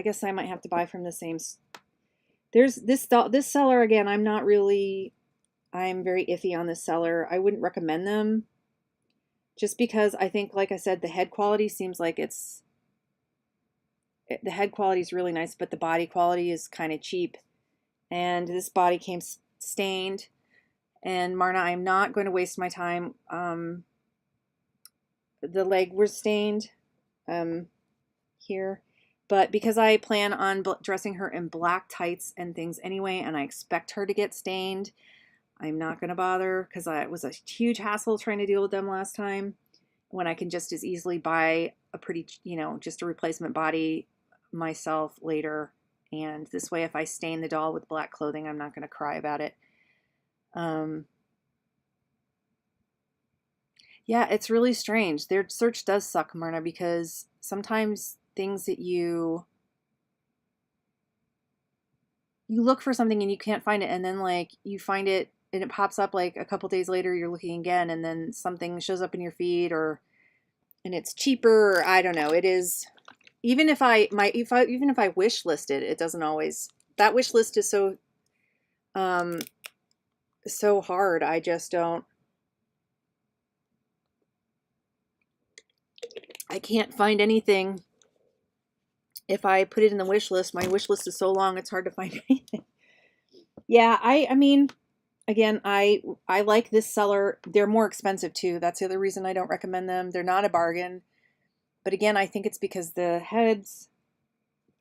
guess I might have to buy from the same. There's this seller again. I'm very iffy on this seller. I wouldn't recommend them just because I think, like I said, the head quality seems like the head quality is really nice, but the body quality is kind of cheap. And this body came stained. And Marna, I'm not going to waste my time. The leg was stained here. But because I plan on dressing her in black tights and things anyway, and I expect her to get stained, I'm not going to bother because it was a huge hassle trying to deal with them last time when I can just as easily buy a pretty, just a replacement body myself later. And this way, if I stain the doll with black clothing, I'm not going to cry about it. Yeah, it's really strange. Their search does suck, Myrna, because sometimes things that you look for something and you can't find it, and then like you find it and it pops up like a couple days later, you're looking again, and then something shows up in your feed, or and it's cheaper, or I don't know. It is, even if I wish listed, it doesn't always, that wish list is so hard. I just don't, I can't find anything. If I put it in the wish list, my wish list is so long, it's hard to find anything. Yeah, I mean, again, I like this seller. They're more expensive too. That's the other reason I don't recommend them. They're not a bargain. But again, I think it's because the heads,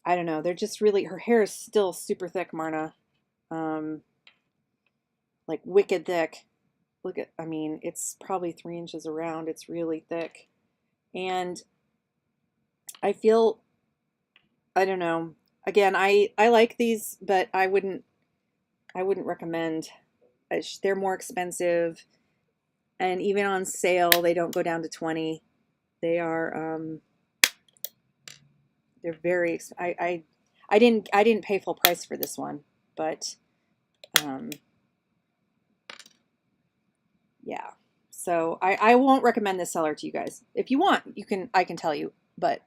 I don't know, they're just really, her hair is still super thick, Marna. Like wicked thick. Look at, I mean, it's probably 3 inches around. It's really thick. And I feel, I don't know. Again, I like these, but I wouldn't recommend. They're more expensive, and even on sale, they don't go down to 20. They are they're very. I didn't pay full price for this one, but yeah. So I won't recommend this seller to you guys. If you want, I can tell you, but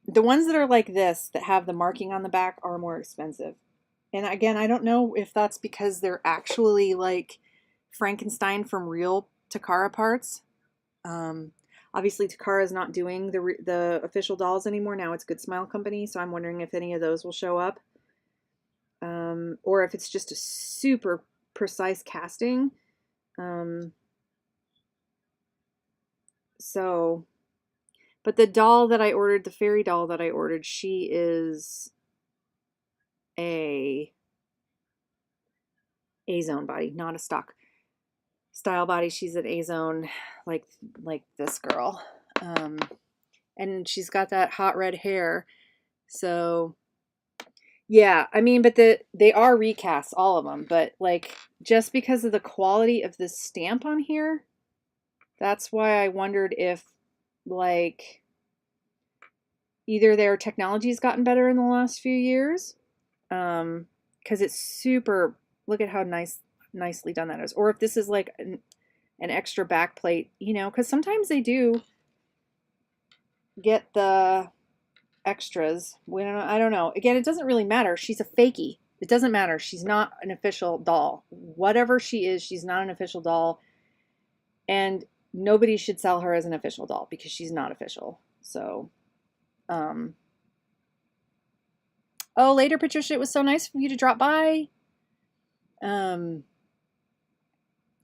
the ones that are like this, that have the marking on the back, are more expensive. And again, I don't know if that's because they're actually like Frankenstein from real Takara parts. Obviously, Takara is not doing the official dolls anymore. Now it's Good Smile Company, so I'm wondering if any of those will show up. Or if it's just a super precise casting. But the doll that I ordered, the fairy doll that I ordered, she is a A-zone body, not a stock style body. She's an A-zone, like this girl. And she's got that hot red hair. So yeah, I mean, but they are recasts, all of them, but like just because of the quality of the stamp on here, that's why I wondered if like either their technology's gotten better in the last few years, because it's super, look at how nicely done that is, or if this is like an extra back plate, because sometimes they do get the extras. I don't know. Again, it doesn't really matter. She's a fakie. It doesn't matter. She's not an official doll. Whatever she is, she's not an official doll. And nobody should sell her as an official doll because she's not official. So, oh, later, Patricia, it was so nice for you to drop by.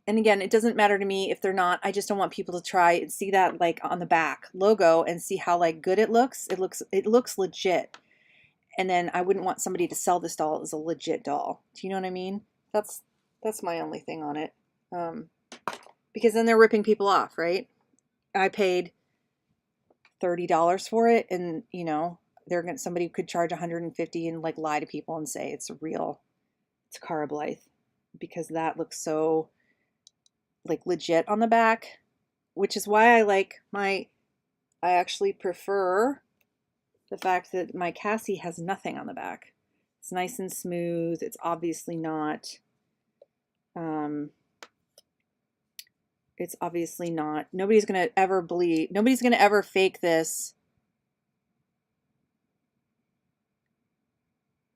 And again, it doesn't matter to me if they're not. I just don't want people to try and see that like on the back logo and see how like good it looks. It looks legit. And then I wouldn't want somebody to sell this doll as a legit doll. Do you know what I mean? That's my only thing on it. Because then they're ripping people off, right? I paid $30 for it, and somebody could charge $150 and like lie to people and say it's real. It's Takara Blythe, because that looks so like legit on the back, which is why I actually prefer the fact that my Cassie has nothing on the back. It's nice and smooth. It's obviously not, nobody's going to ever believe, nobody's going to ever fake this.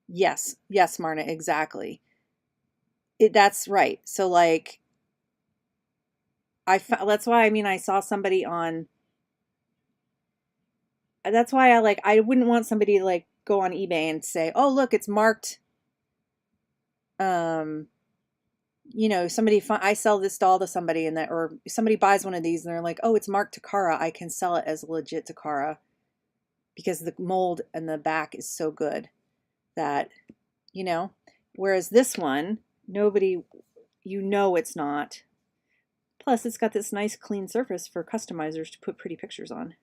Yes, Marna, exactly. That's right. So like, that's why, I saw somebody on, that's why I wouldn't want somebody to like go on eBay and say, oh, look, it's marked, you know, I sell this doll to somebody and that, or somebody buys one of these and they're like, oh, it's marked Takara. I can sell it as legit Takara because the mold and the back is so good that, you know, whereas this one, nobody, you know, it's not. Plus, it's got this nice clean surface for customizers to put pretty pictures on.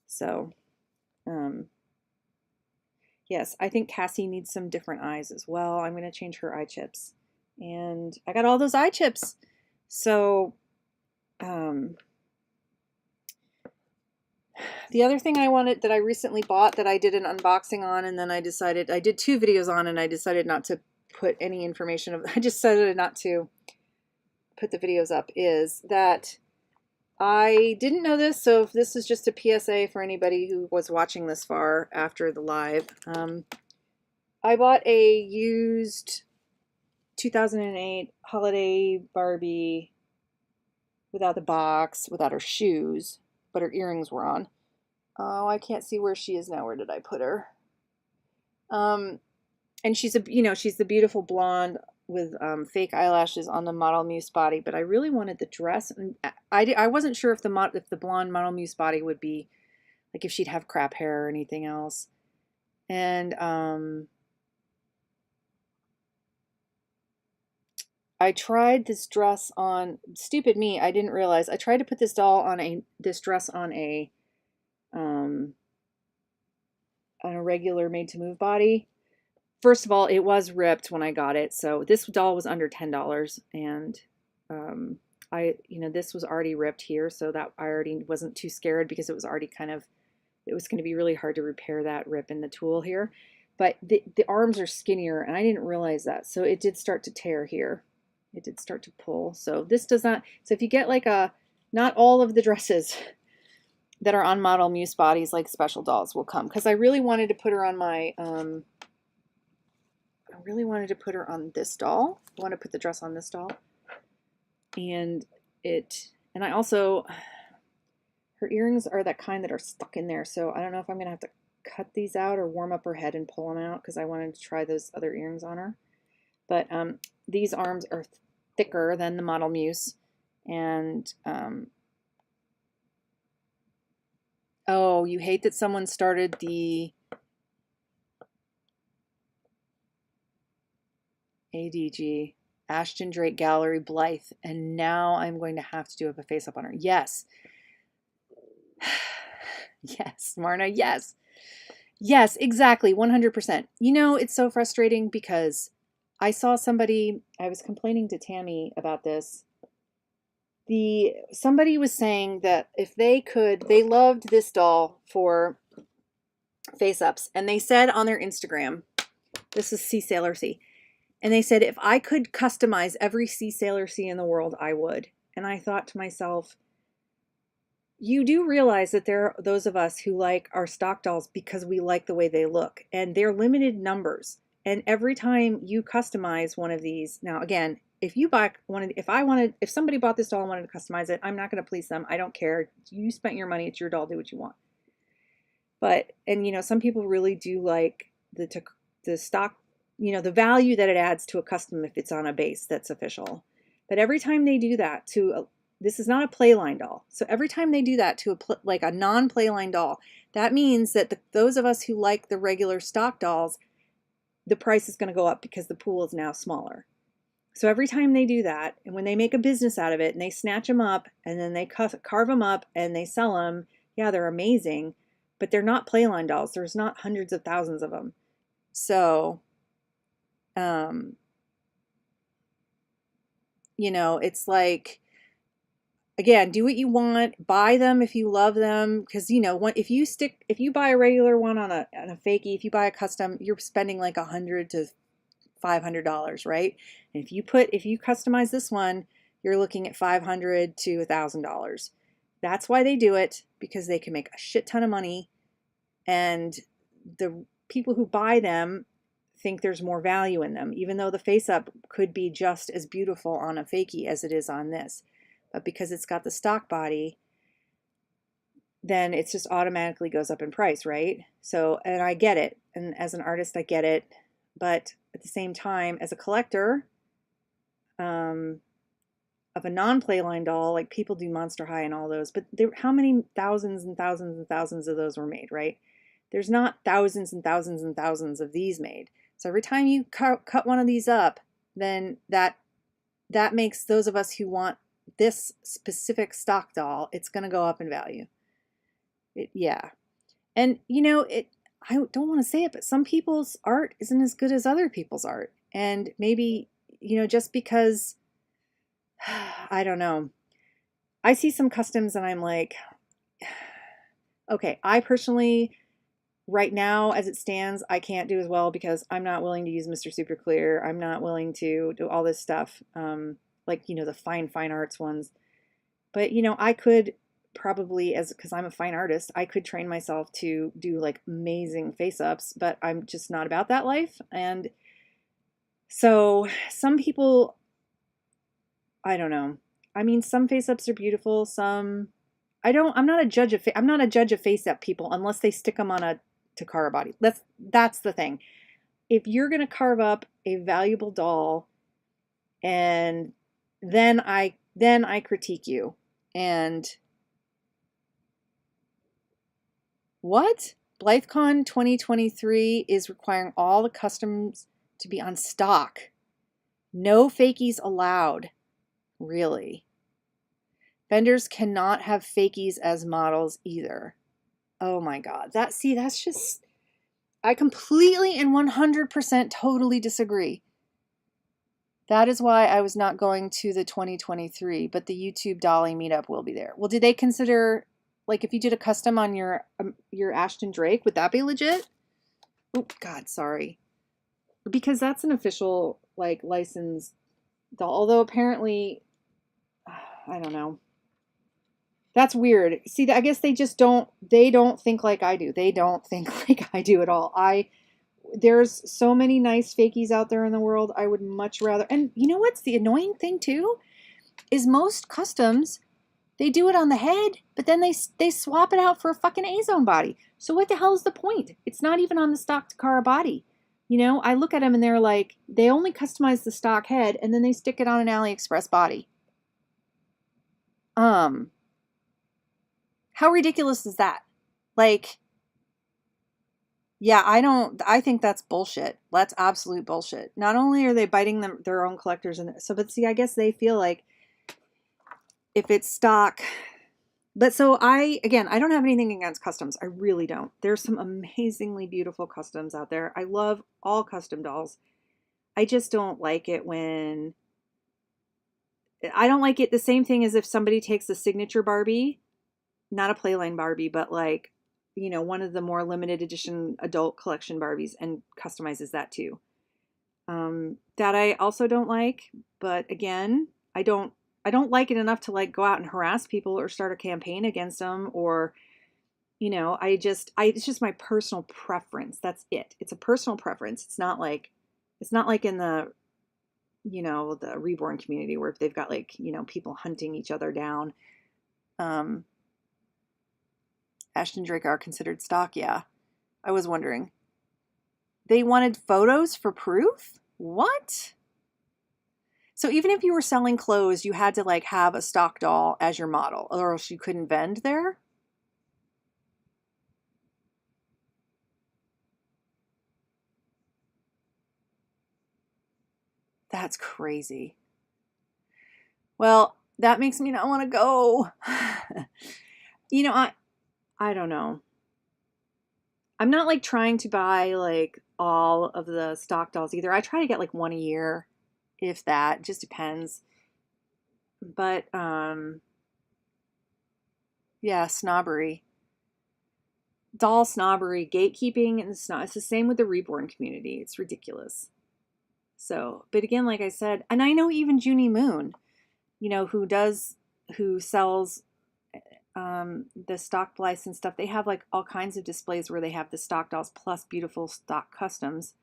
So, yes, I think Cassie needs some different eyes as well. I'm going to change her eye chips. And I got all those eye chips. So, the other thing I wanted that I recently bought that I did an unboxing on, and then I did 2 videos on, and I decided not to put any information of, I just decided not to put the videos up, is that I didn't know this, so if this is just a PSA for anybody who was watching this far after the live. I bought a used 2008 holiday Barbie without the box, without her shoes, but her earrings were on. Oh, I can't see where she is now. Where did I put her? And she's she's the beautiful blonde with fake eyelashes on the Model Muse body, but I really wanted the dress, and I wasn't sure if the blonde Model Muse body would be like if she'd have crap hair or anything else. And I tried this dress on, stupid me, I didn't realize. I tried to put this dress on a regular made to move body. First of all, it was ripped when I got it. So this doll was under $10, and this was already ripped here, so that I already wasn't too scared because it was already it was going to be really hard to repair that rip in the tool here. But the arms are skinnier, and I didn't realize that. So it did start to tear here. It did start to pull. So this does not, so if you get like not all of the dresses that are on Model Muse bodies, like special dolls will come, because I really wanted to put her on my, I really wanted to put her on this doll. I want to put the dress on this doll. And I also, her earrings are that kind that are stuck in there. So I don't know if I'm going to have to cut these out or warm up her head and pull them out, because I wanted to try those other earrings on her. But these arms are thicker than the Model Muse. And, oh, you hate that someone started the ADG, Ashton Drake Gallery Blythe, and now I'm going to have to do a face up on her. Yes. Yes, Marna, yes. Yes, exactly, 100%. You know, it's so frustrating because I saw somebody, I was complaining to Tammy about this. Somebody was saying that if they loved this doll for face ups, and they said on their Instagram, this is C Sailor C, and they said, if I could customize every C Sailor C in the world, I would. And I thought to myself, you do realize that there are those of us who like our stock dolls because we like the way they look, and they're limited numbers. And every time you customize one of these, now again, if you buy if somebody bought this doll and wanted to customize it, I'm not going to police them. I don't care. You spent your money. It's your doll. Do what you want. But, and some people really do like the stock, the value that it adds to a custom if it's on a base that's official. But every time they do that this is not a playline doll. So every time they do that to a non-playline doll, that means that those of us who like the regular stock dolls, the price is going to go up because the pool is now smaller. So every time they do that, and when they make a business out of it and they snatch them up and then they carve them up and they sell them, yeah, they're amazing, but they're not playline dolls. There's not hundreds of thousands of them. So, it's like, again, do what you want, buy them if you love them, because if you buy a regular one on a fakie, if you buy a custom, you're spending like $100 to $500, right? And if you customize this one, you're looking at $500 to $1,000. That's why they do it, because they can make a shit ton of money, and the people who buy them think there's more value in them, even though the face up could be just as beautiful on a fakie as it is on this. But because it's got the stock body, then it just automatically goes up in price, right? So, and I get it. And as an artist, I get it. But at the same time, as a collector, um, of a non-playline doll, like people do Monster High and all those, but there, how many thousands and thousands and thousands of those were made, right? There's not thousands and thousands and thousands of these made. So every time you cut one of these up, then that makes those of us who want this specific stock doll, it's going to go up in value. Yeah. And I don't want to say it, but some people's art isn't as good as other people's art. And maybe, just because, I don't know. I see some customs and I'm like, okay, I personally, right now as it stands, I can't do as well because I'm not willing to use Mr. Super Clear. I'm not willing to do all this stuff, like, the fine arts ones. But, I could probably, because I'm a fine artist, I could train myself to do like amazing face ups, but I'm just not about that life. And so some people, I don't know. I mean, some face ups are beautiful. Some, I'm not a judge of, I'm not a judge of face up people unless they stick them on a Takara body. That's the thing. If you're going to carve up a valuable doll and then I critique you. And what? BlytheCon 2023 is requiring all the customs to be on stock. No fakies allowed. Really? Vendors cannot have fakies as models either. Oh my God. That's just, I completely and 100% totally disagree. That is why I was not going to the 2023, but the YouTube Dolly meetup will be there. Well, did they consider, like, if you did a custom on your Ashton Drake, would that be legit? Oh God, sorry. Because that's an official, like, licensed doll. Although apparently, I don't know. That's weird. See, I guess they don't think like I do. They don't think like I do at all. There's so many nice fakies out there in the world. I would much rather, and you know what's the annoying thing too? Is most customs, they do it on the head, but then they swap it out for a fucking A-zone body. So what the hell is the point? It's not even on the stock Takara body. I look at them and they're like, they only customize the stock head and then they stick it on an AliExpress body. How ridiculous is that? Like, yeah, I think that's bullshit. That's absolute bullshit. Not only are they biting their own collectors, but see, I guess they feel like if it's stock, but so I don't have anything against customs. I really don't. There's some amazingly beautiful customs out there. I love all custom dolls. I just don't like it when, I don't like it the same thing as if somebody takes a signature Barbie, not a Playline Barbie, but like, one of the more limited edition adult collection Barbies and customizes that too. That I also don't like, but again, I don't like it enough to like go out and harass people or start a campaign against them or, it's just my personal preference. That's it. It's a personal preference. It's not like in the, the reborn community where they've got like, people hunting each other down. Ashton Drake are considered stock. Yeah. I was wondering. They wanted photos for proof? What? So even if you were selling clothes, you had to like have a stock doll as your model or else you couldn't vend there? That's crazy. Well, that makes me not want to go. I don't know. I'm not like trying to buy like all of the stock dolls either. I try to get like one a year, if that. It just depends. But yeah, snobbery. Doll snobbery, gatekeeping, and it's the same with the reborn community. It's ridiculous. So, but again, like I said, and I know even Junie Moon, who sells the stock Blythe and stuff. They have like all kinds of displays where they have the stock dolls plus beautiful stock customs.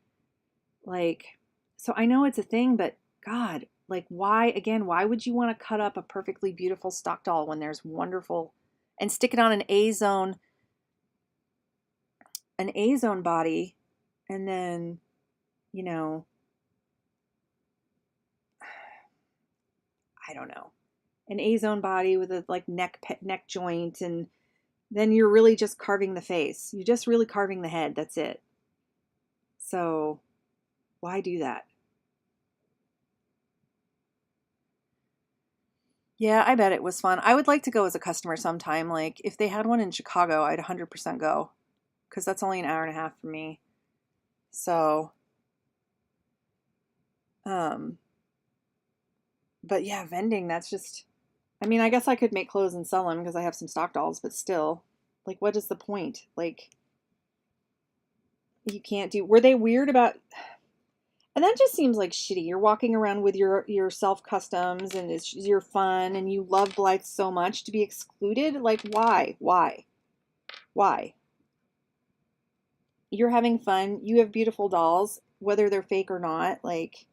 Like, so I know it's a thing, but God, like why would you want to cut up a perfectly beautiful stock doll when there's wonderful and stick it on an A-zone body and then, I don't know, an A-zone body with a like neck joint, and then you're really just carving the face. You're just really carving the head. That's it. So why do that? Yeah, I bet it was fun. I would like to go as a customer sometime. Like if they had one in Chicago, I'd 100% go because that's only an hour and a half for me. So, um, but yeah, vending, that's just, I mean, I guess I could make clothes and sell them because I have some stock dolls, but still, like, what is the point? Like, you can't do, were they weird about, and that just seems like shitty. You're walking around with your self customs and it's your fun and you love Blythe so much to be excluded. Like, why? Why? You're having fun. You have beautiful dolls, whether they're fake or not. Like,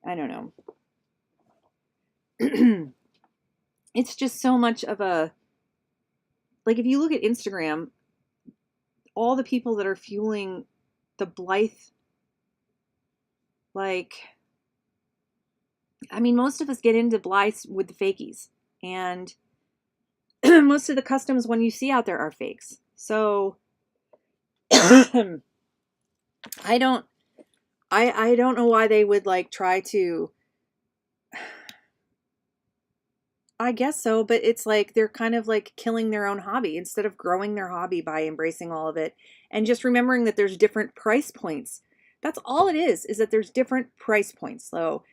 I don't know. It's just so much of a, like, if you look at Instagram, all the people that are fueling the Blythe, like, I mean, most of us get into Blythe with the fakies, and most of the customs one you see out there are fakes. So I don't, I don't know why they would like try to, I guess so, but it's like they're kind of like killing their own hobby instead of growing their hobby by embracing all of it and just remembering that there's different price points. That's all it is that there's different price points. So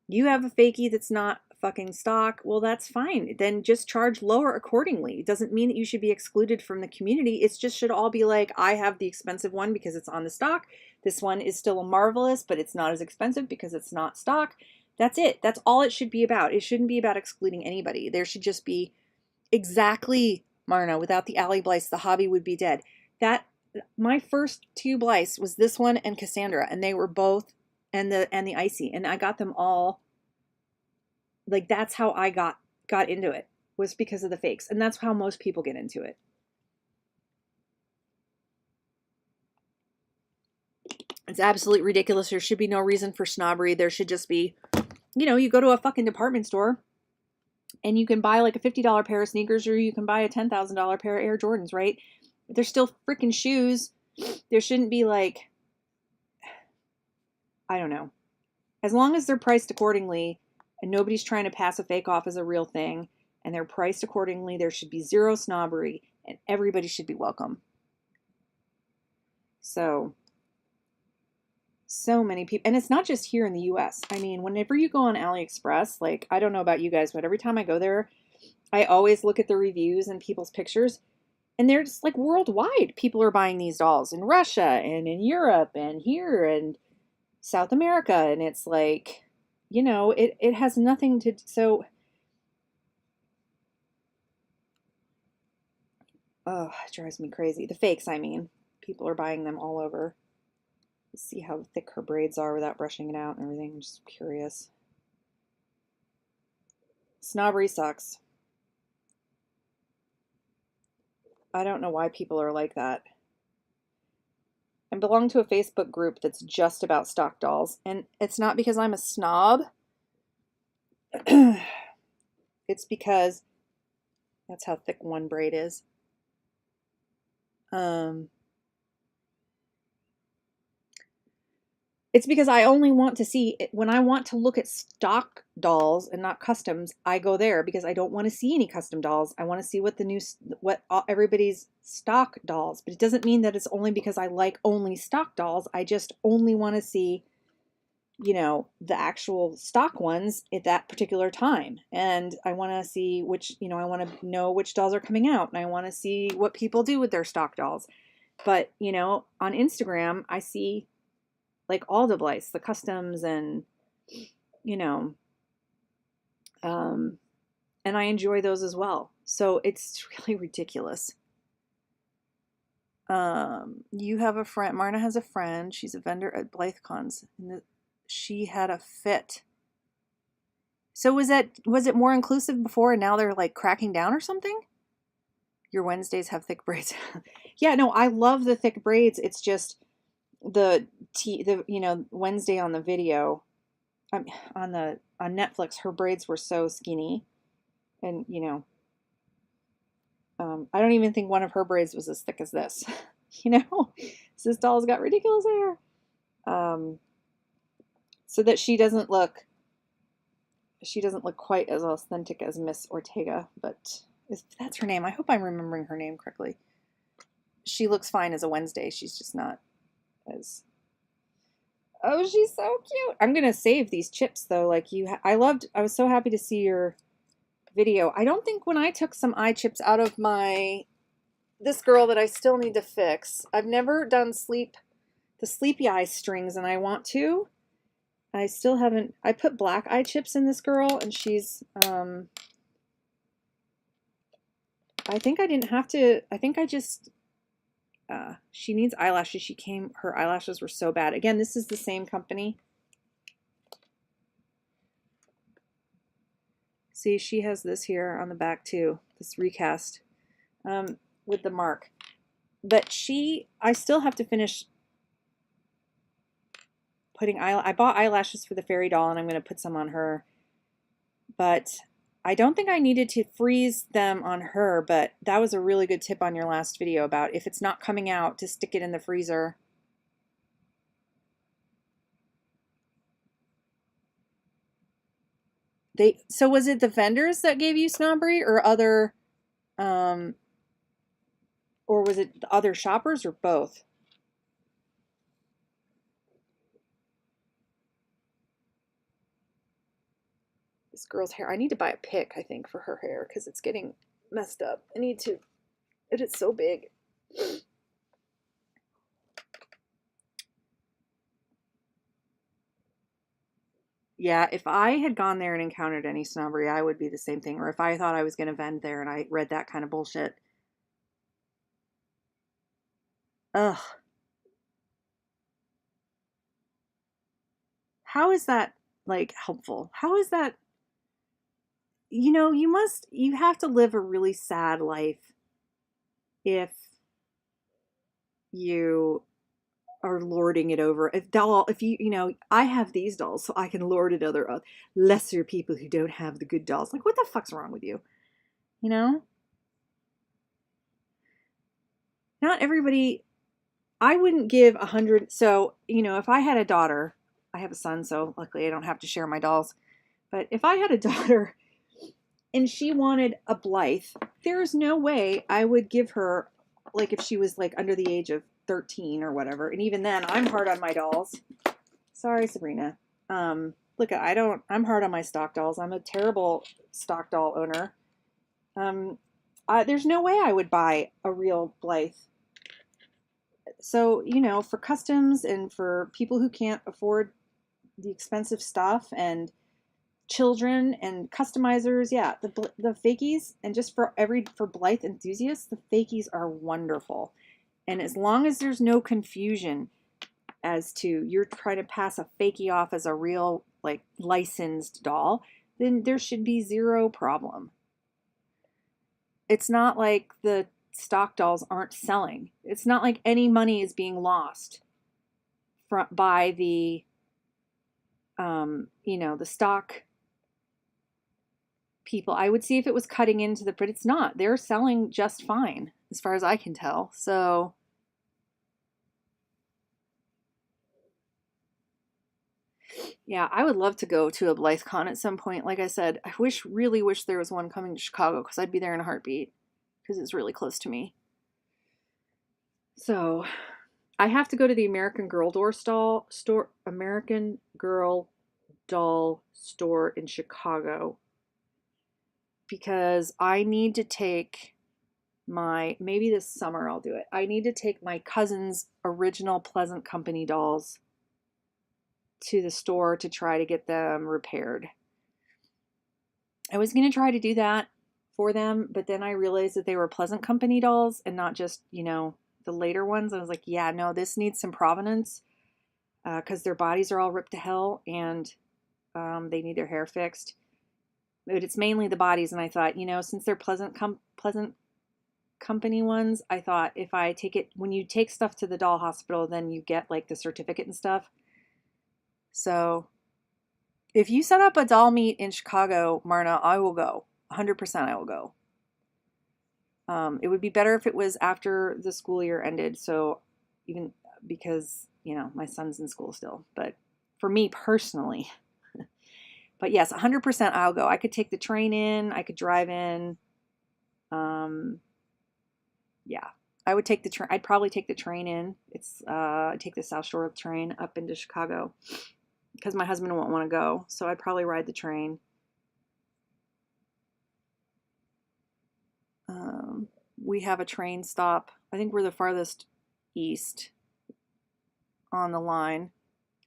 you have a fakie that's not fucking stock. Well, that's fine. Then just charge lower accordingly. It doesn't mean that you should be excluded from the community. It's just should all be like, I have the expensive one because it's on the stock. This one is still a marvelous, but it's not as expensive because it's not stock. That's it. That's all it should be about. It shouldn't be about excluding anybody. There should just be exactly, Marna, without the Alley Blythes, the hobby would be dead. That my first two Blythes was this one and Cassandra, and they were both and the Icy, and I got them all. Like that's how I got into it, was because of the fakes, and that's how most people get into it. It's absolutely ridiculous. There should be no reason for snobbery. There should just be, you go to a fucking department store and you can buy like a $50 pair of sneakers or you can buy a $10,000 pair of Air Jordans, right? They're still freaking shoes. There shouldn't be like, I don't know. As long as they're priced accordingly and nobody's trying to pass a fake off as a real thing and they're priced accordingly, there should be zero snobbery and everybody should be welcome. So many people, and it's not just here in the US. I mean, whenever you go on AliExpress, like, I don't know about you guys, but every time I go there, I always look at the reviews and people's pictures, and they're just like worldwide. People are buying these dolls in Russia and in Europe and here and South America. And it's like, it has nothing to, so, oh, it drives me crazy. The fakes, I mean, people are buying them all over. See how thick her braids are without brushing it out and everything. I'm just curious. Snobbery sucks. I don't know why people are like that. I belong to a Facebook group that's just about stock dolls, and it's not because I'm a snob. It's because that's how thick one braid is. It's because I only want to see, when I want to look at stock dolls and not customs, I go there because I don't want to see any custom dolls. I want to see what everybody's stock dolls, but it doesn't mean that it's only because I like only stock dolls. I just only want to see, the actual stock ones at that particular time. And I want to see which, I want to know which dolls are coming out, and I want to see what people do with their stock dolls. But, on Instagram, I see like all the Blythes, the customs, and and I enjoy those as well. So it's really ridiculous. You have a friend, Marna has a friend, she's a vendor at BlytheCons, and she had a fit. So was it more inclusive before and now they're like cracking down or something? Your Wednesdays have thick braids. Yeah, no, I love the thick braids. It's just the Wednesday on the video, on Netflix, her braids were so skinny, and I don't even think one of her braids was as thick as this. This doll's got ridiculous hair. So that she doesn't look quite as authentic as Miss Ortega, but if that's her name, I hope I'm remembering her name correctly. She looks fine as a Wednesday. She's just not as. Oh, she's so cute. I'm gonna save these chips though. Like I was so happy to see your video. I don't think when I took some eye chips out of this girl that I still need to fix. I've never done the sleepy eye strings, and I want to. I still haven't. I put black eye chips in this girl, and she's. I think I didn't have to. I think I just. She needs eyelashes. Her eyelashes were so bad. Again, this is the same company. See, she has this here on the back too. This recast with the mark. But I still have to finish putting I bought eyelashes for the fairy doll, and I'm going to put some on her. But I don't think I needed to freeze them on her, but that was a really good tip on your last video about if it's not coming out, to stick it in the freezer. So was it the vendors that gave you snobbery, or or was it the other shoppers, or both? This girl's hair. I need to buy a pick, I think, for her hair because it's getting messed up. It is so big. Yeah, if I had gone there and encountered any snobbery, I would be the same thing. Or if I thought I was going to vend there and I read that kind of bullshit. Ugh. How is that, like, helpful? How is that? You have to live a really sad life if you are lording it over. I have these dolls, so I can lord it over lesser people who don't have the good dolls. Like, what the fuck's wrong with you? Not everybody. I wouldn't give 100. So, if I had a daughter, I have a son, so luckily I don't have to share my dolls. But if I had a daughter and she wanted a Blythe, there's no way I would give her, like, if she was like under the age of 13 or whatever. And even then, I'm hard on my dolls. Sorry, Sabrina. I'm hard on my stock dolls. I'm a terrible stock doll owner. There's no way I would buy a real Blythe. So, for customs and for people who can't afford the expensive stuff and children and customizers, yeah, the fakies, and just for Blythe enthusiasts, the fakies are wonderful. And as long as there's no confusion as to you're trying to pass a fakie off as a real, like, licensed doll, then there should be zero problem. It's not like the stock dolls aren't selling. It's not like any money is being lost by the the stock people. I would see if it was cutting into but it's not. They're selling just fine as far as I can tell. So yeah, I would love to go to a BlytheCon at some point. Like I said, I really wish there was one coming to Chicago, because I'd be there in a heartbeat, because it's really close to me. So I have to go to the American Girl doll store in Chicago, because I need to take maybe this summer I'll do it. I need to take my cousin's original Pleasant Company dolls to the store to try to get them repaired. I was going to try to do that for them, but then I realized that they were Pleasant Company dolls and not just, the later ones. I was like, yeah, no, this needs some provenance, because their bodies are all ripped to hell, and they need their hair fixed. But it's mainly the bodies, and I thought, since they're Pleasant Company ones, I thought if I take it, when you take stuff to the doll hospital, then you get like the certificate and stuff. So If you set up a doll meet in Chicago, Marna, I will go. 100% I will go. It would be better if it was after the school year ended. So even because, you know, my son's in school still. But for me personally, but yes, 100% I'll go. I could take the train in. I could drive in. Yeah, I would take the train. I'd probably take the train in. I'd take the South Shore train up into Chicago because my husband won't want to go. So I'd probably ride the train. We have a train stop. I think we're the farthest east on the line.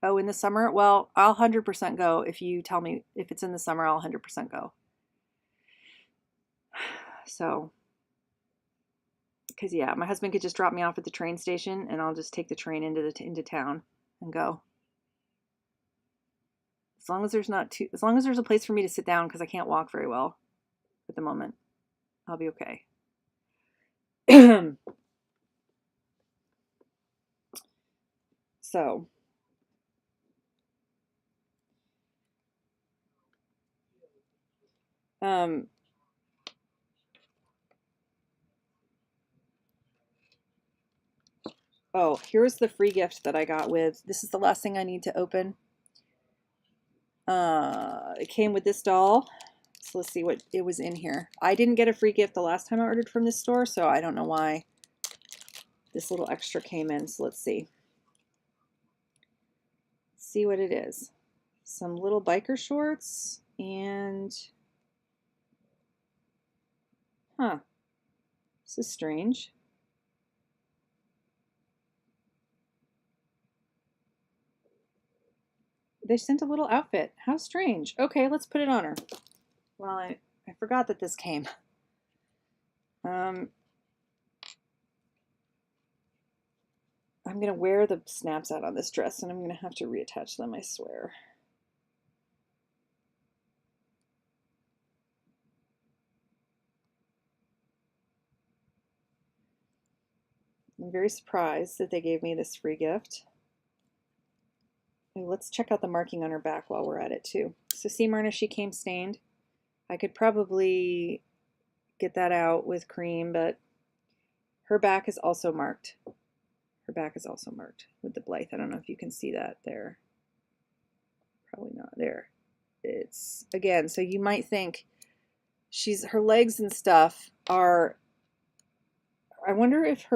Oh, in the summer? Well, I'll 100% go. If you tell me if it's in the summer, I'll 100% go. So, because yeah, my husband could just drop me off at the train station, and I'll just take the train into town and go. As long as there's a place for me to sit down, because I can't walk very well at the moment, I'll be okay. So, oh, here's the free gift that I got with. This is the last thing I need to open. It came with this doll. So let's see what it was in here. I didn't get a free gift the last time I ordered from this store, so I don't know why this little extra came in. So let's see. See what it is. Some little biker shorts and, huh, this is strange. They sent a little outfit. How strange. Okay, let's put it on her. Well, I forgot that this came. I'm going to wear the snaps out on this dress, and I'm going to have to reattach them, I swear. I'm very surprised that they gave me this free gift. And let's check out the marking on her back while we're at it, too. So see, Marna, she came stained. I could probably get that out with cream, but her back is also marked. Her back is also marked with the Blythe. I don't know if you can see that there. Probably not there. It's, again, so you might think her legs and stuff are, I wonder if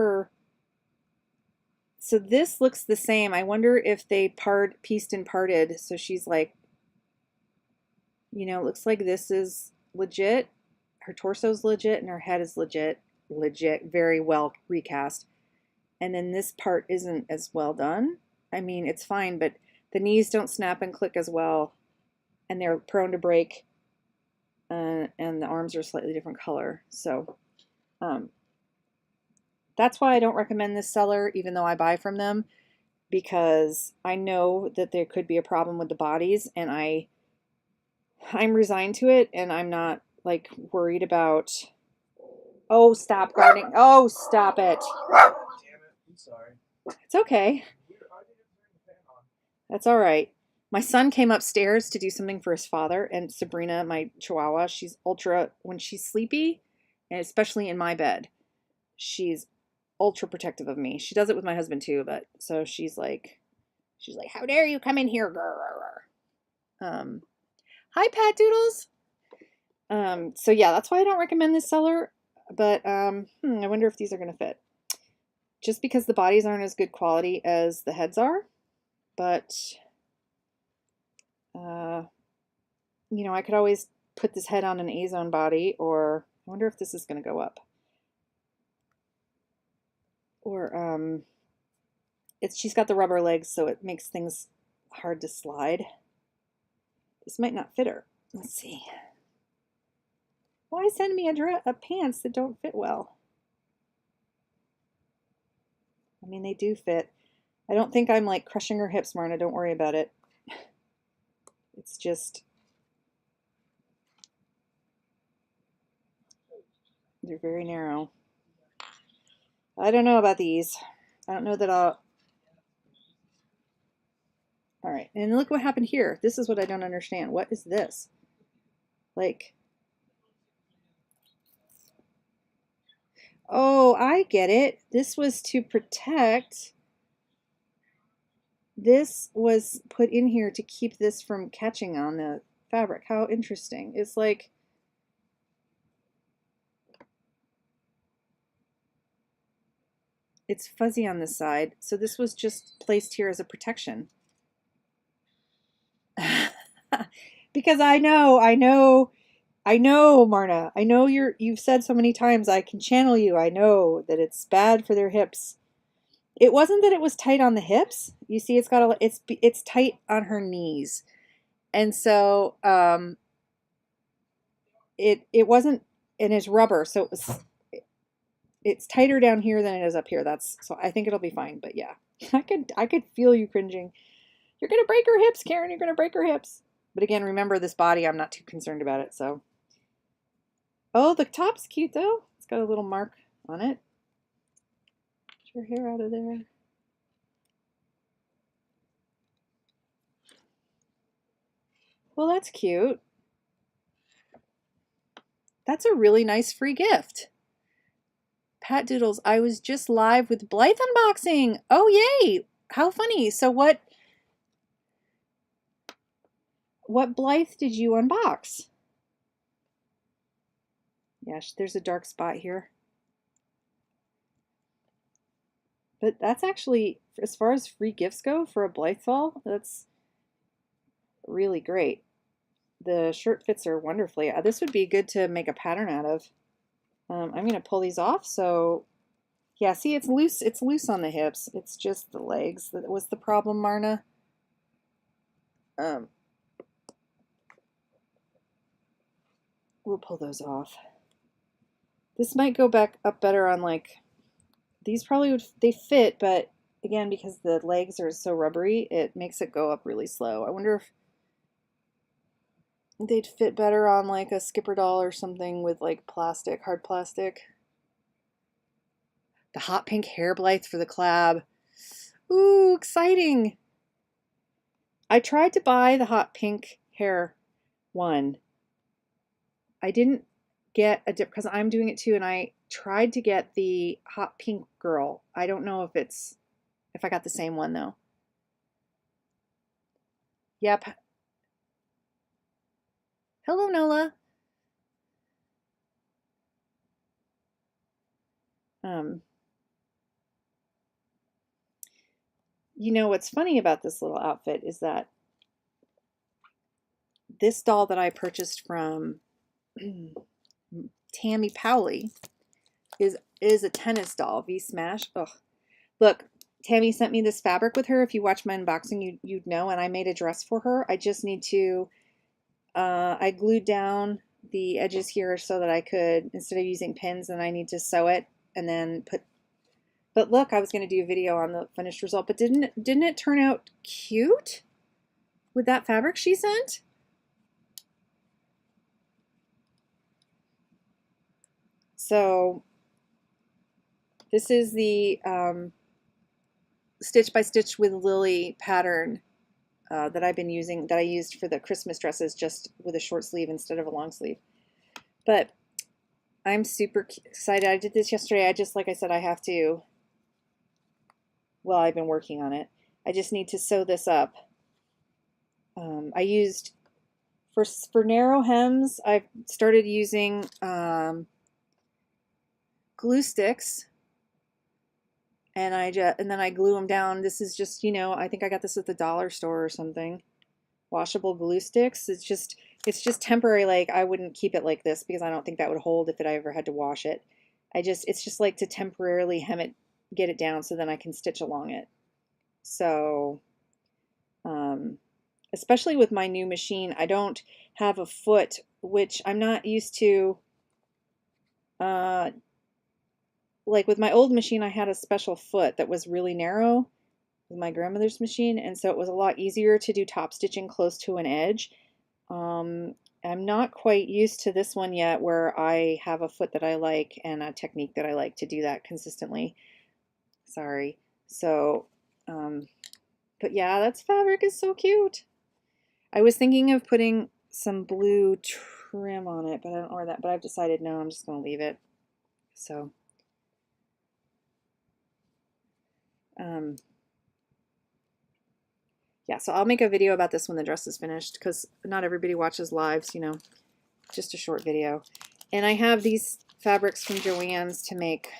so this looks the same. I wonder if they pieced and parted. So she's like, you know, it looks like this is legit. Her torso's legit and her head is legit, very well recast. And then this part isn't as well done. I mean, it's fine, but the knees don't snap and click as well, and they're prone to break, and the arms are a slightly different color. So that's why I don't recommend this seller, even though I buy from them, because I know that there could be a problem with the bodies, and I'm resigned to it, and I'm not like worried about. Oh, stop guarding. Oh, stop it. Damn it. I'm sorry. It's okay. That's all right. My son came upstairs to do something for his father, and Sabrina, my chihuahua, she's ultra, when she's sleepy, and especially in my bed, she's ultra protective of me. She does it with my husband too, but so she's like, how dare you come in here? Hi, Pat Doodles. So yeah, that's why I don't recommend this seller, but I wonder if these are going to fit. Just because the bodies aren't as good quality as the heads are, but you know, I could always put this head on an A-zone body, or I wonder if this is going to go up. Or she's got the rubber legs, so it makes things hard to slide. This might not fit her. Let's see. Why send me a pants that don't fit well? I mean, they do fit. I don't think I'm like crushing her hips, Marna. Don't worry about it. It's just, they're very narrow. I don't know about these. I don't know that I'll. All right, and look what happened here. This is what I don't understand. What is this? Like, oh, I get it. This was to protect. This was put in here to keep this from catching on the fabric. How interesting. It's like, it's fuzzy on the side, so this was just placed here as a protection. Because I know, Marna. I know you've said so many times I can channel you. I know that it's bad for their hips. It wasn't that it was tight on the hips. You see, it's tight on her knees, and so it wasn't, and it's rubber, so it's tighter down here than it is up here. So I think it'll be fine. But yeah, I could feel you cringing. You're gonna break her hips, Karen. You're gonna break her hips. But again, remember this body. I'm not too concerned about it. So, oh, the top's cute though. It's got a little mark on it. Get your hair out of there. Well, that's cute. That's a really nice free gift. Pat Doodles, I was just live with Blythe unboxing. Oh, yay. How funny. So what Blythe did you unbox? Yeah, there's a dark spot here. But that's actually, as far as free gifts go for a Blythe fall, that's really great. The shirt fits her wonderfully. This would be good to make a pattern out of. I'm going to pull these off. So, yeah, see, it's loose. It's loose on the hips. It's just the legs that was the problem, Marna. We'll pull those off. This might go back up better on like, these probably would, they fit, but again, because the legs are so rubbery, it makes it go up really slow. I wonder if they'd fit better on like a skipper doll or something with like plastic, hard plastic. The hot pink hair Blythe for the collab. Ooh, exciting. I tried to buy the hot pink hair one. I didn't get a dip because I'm doing it too, and I tried to get the hot pink girl. I don't know if I got the same one though. Yep. Hello, Nola. You know what's funny about this little outfit is that this doll that I purchased from Tammy Powley is a tennis doll, V Smash. Ugh. Look, Tammy sent me this fabric with her. If you watch my unboxing, you'd know, and I made a dress for her. I just need to, I glued down the edges here so that I could, instead of using pins, and I need to sew it and then but look, I was going to do a video on the finished result, but didn't it turn out cute with that fabric she sent? So this is the Stitch by Stitch with Lily pattern that I've been using, that I used for the Christmas dresses, just with a short sleeve instead of a long sleeve. But I'm super excited. I did this yesterday. Like I said, I have to, well, I've been working on it. I just need to sew this up. I used, for narrow hems, I've started using glue sticks, and then I glue them down. This is just, I think I got this at the dollar store or something. Washable glue sticks. It's just temporary. Like, I wouldn't keep it like this because I don't think that would hold if I ever had to wash it. It's just like to temporarily hem it, get it down so then I can stitch along it. So, especially with my new machine, I don't have a foot, which I'm not used to. Like with my old machine, I had a special foot that was really narrow with my grandmother's machine, and so it was a lot easier to do top stitching close to an edge. I'm not quite used to this one yet, where I have a foot that I like and a technique that I like to do that consistently. Sorry. So, because But yeah, that fabric is so cute. I was thinking of putting some blue trim on it, but I don't know where that, but I've decided no, I'm just going to leave it. So, um, yeah, so I'll make a video about this when the dress is finished because not everybody watches lives, you know, just a short video. And I have these fabrics from Joann's to make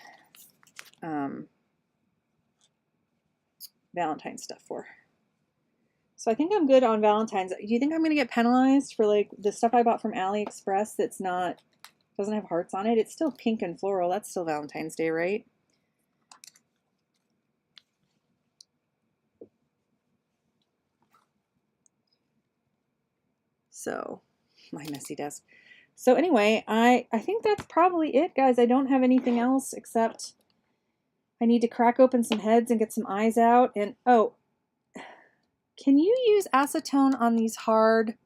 Valentine's stuff for. So I think I'm good on Valentine's. Do you think I'm going to get penalized for like the stuff I bought from AliExpress that's not, doesn't have hearts on it? It's still pink and floral. That's still Valentine's Day, right? So, my messy desk. So anyway, I think that's probably it, guys. I don't have anything else except I need to crack open some heads and get some eyes out. And oh, can you use acetone on these hard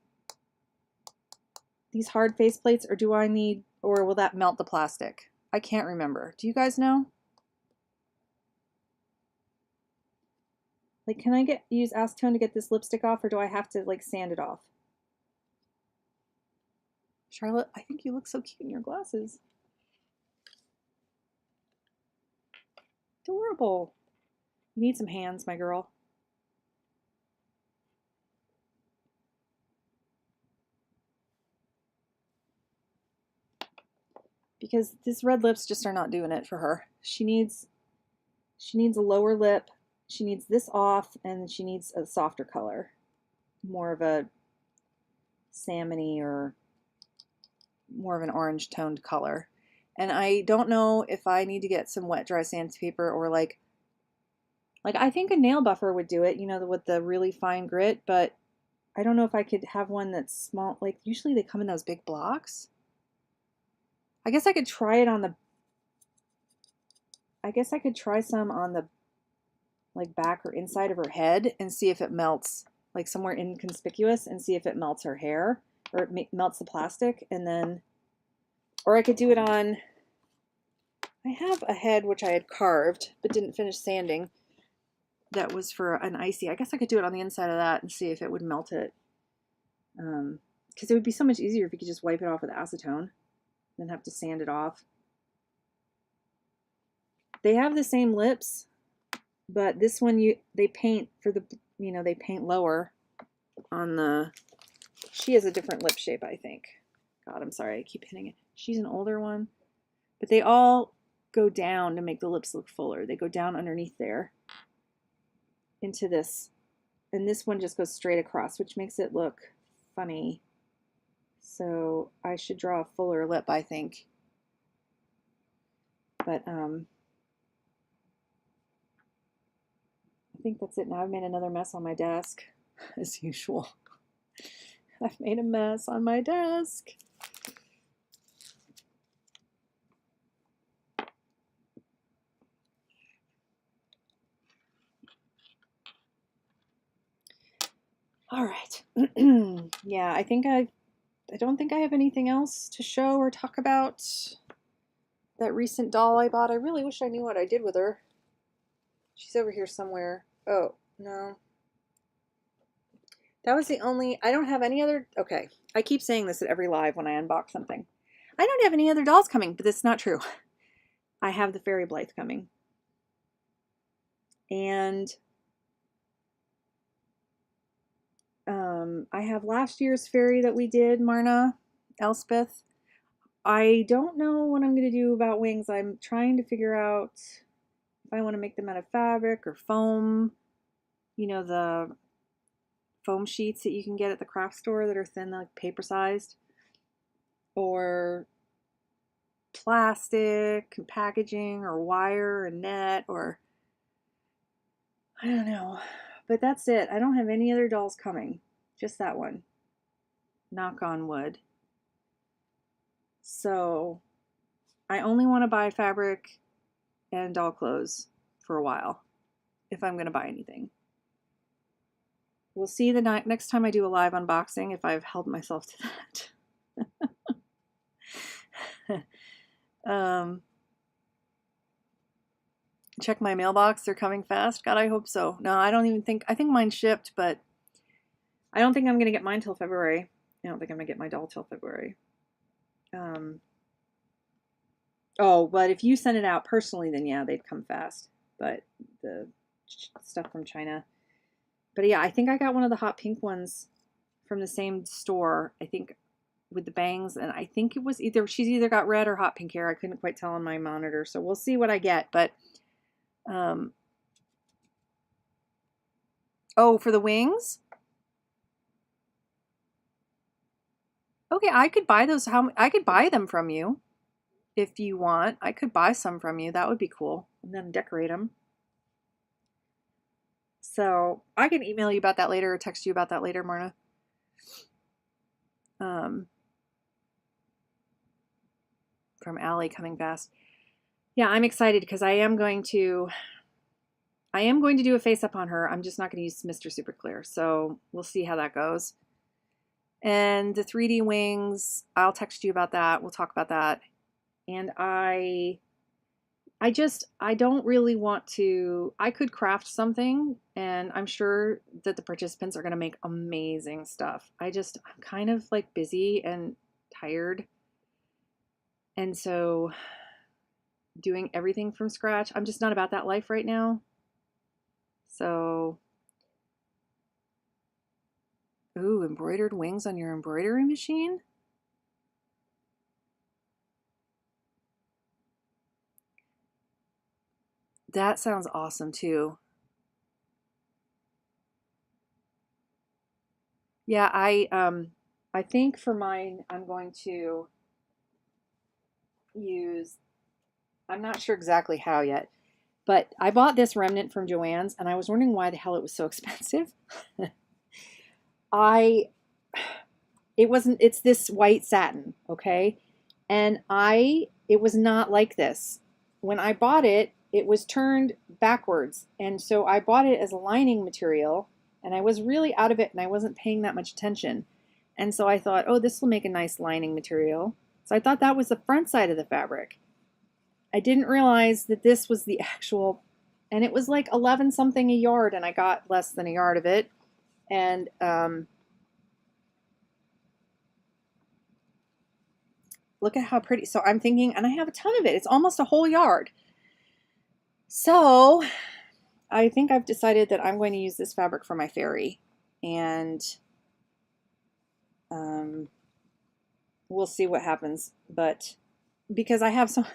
face plates, or do I need, or will that melt the plastic? I can't remember. Do you guys know? Like, can I use acetone to get this lipstick off, or do I have to like sand it off? Charlotte, I think you look so cute in your glasses. Adorable. You need some hands, my girl. Because these red lips just are not doing it for her. She needs a lower lip. She needs this off, and she needs a softer color. More of a salmony or more of an orange toned color. And I don't know if I need to get some wet dry sandpaper or like I think a nail buffer would do it, you know, with the really fine grit, but I don't know if I could have one that's small. Like usually they come in those big blocks. I guess I could try it on the, I guess I could try some on the like back or inside of her head and see if it melts, like somewhere inconspicuous, and see if it melts her hair or it melts the plastic. And then, or I could do it on, I have a head which I had carved but didn't finish sanding. That was for an icy. I guess I could do it on the inside of that and see if it would melt it. Because it would be so much easier if you could just wipe it off with acetone than have to sand it off. They have the same lips, but this one they paint for the, you know, they paint lower on the, she has a different lip shape, I think. God, I'm sorry, I keep hitting it. She's an older one, but they all go down to make the lips look fuller. They go down underneath there into this, and this one just goes straight across, which makes it look funny. So I should draw a fuller lip, I think. But I think that's it now. I've made another mess on my desk, as usual. I've made a mess on my desk. All right. Yeah, I don't think I have anything else to show or talk about. That recent doll I bought, I really wish I knew what I did with her. She's over here somewhere. Oh, no. That was the only, I don't have any other, okay. I keep saying this at every live when I unbox something. I don't have any other dolls coming, but that's not true. I have the Fairy Blythe coming. And I have last year's fairy that we did, Marna, Elspeth. I don't know what I'm going to do about wings. I'm trying to figure out if I want to make them out of fabric or foam. You know, the foam sheets that you can get at the craft store that are thin, like paper sized, or plastic and packaging, or wire and net, or I don't know. But that's it. I don't have any other dolls coming. Just that one. Knock on wood. So I only want to buy fabric and doll clothes for a while if I'm going to buy anything. We'll see the next time I do a live unboxing if I've held myself to that. Check my mailbox. They're coming fast. God, I hope so. No, I don't even think, I think mine shipped, but I don't think I'm going to get mine till February. I don't think I'm going to get my doll till February. Um, oh, but if you send it out personally, then yeah, they'd come fast. But the stuff from China. But yeah, I think I got one of the hot pink ones from the same store. I think with the bangs, and I think it was either she's either got red or hot pink hair. I couldn't quite tell on my monitor, so we'll see what I get. But oh, for the wings, okay, I could buy those. How I could buy them from you if you want. I could buy some from you. That would be cool, and then decorate them. So I can email you about that later or text you about that later, Marna. From Allie coming fast. Yeah, I'm excited because I am going to do a face up on her. I'm just not going to use Mr. Super Clear. So we'll see how that goes. And the 3D wings, I'll text you about that. We'll talk about that. And I don't really want to, I could craft something and I'm sure that the participants are going to make amazing stuff. I'm kind of like busy and tired. And so doing everything from scratch, I'm just not about that life right now. So, ooh, embroidered wings on your embroidery machine? That sounds awesome too. Yeah, I think for mine I'm going to use, I'm not sure exactly how yet, but I bought this remnant from Joann's and I was wondering why the hell it was so expensive. I it's this white satin, okay? And it was not like this. When I bought it, it was turned backwards. And so I bought it as a lining material and I was really out of it and I wasn't paying that much attention. And so I thought, oh, this will make a nice lining material. So I thought that was the front side of the fabric. I didn't realize that this was the actual, and it was like 11 something a yard and I got less than a yard of it. And look at how pretty. So I'm thinking, and I have a ton of it. It's almost a whole yard. So I think I've decided that I'm going to use this fabric for my fairy. And we'll see what happens. But because I have some...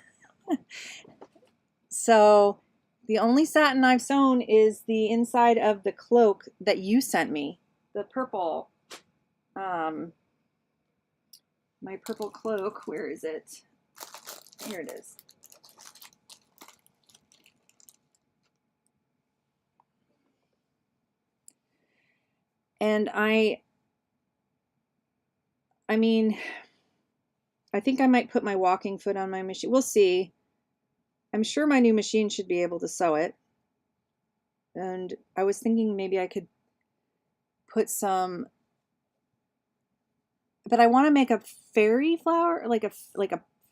So the only satin I've sewn is the inside of the cloak that you sent me. The purple... my purple cloak, where is it? Here it is. And I mean, I think I might put my walking foot on my machine. We'll see. I'm sure my new machine should be able to sew it. And I was thinking maybe I could put some, but I want to make a fairy flower, like a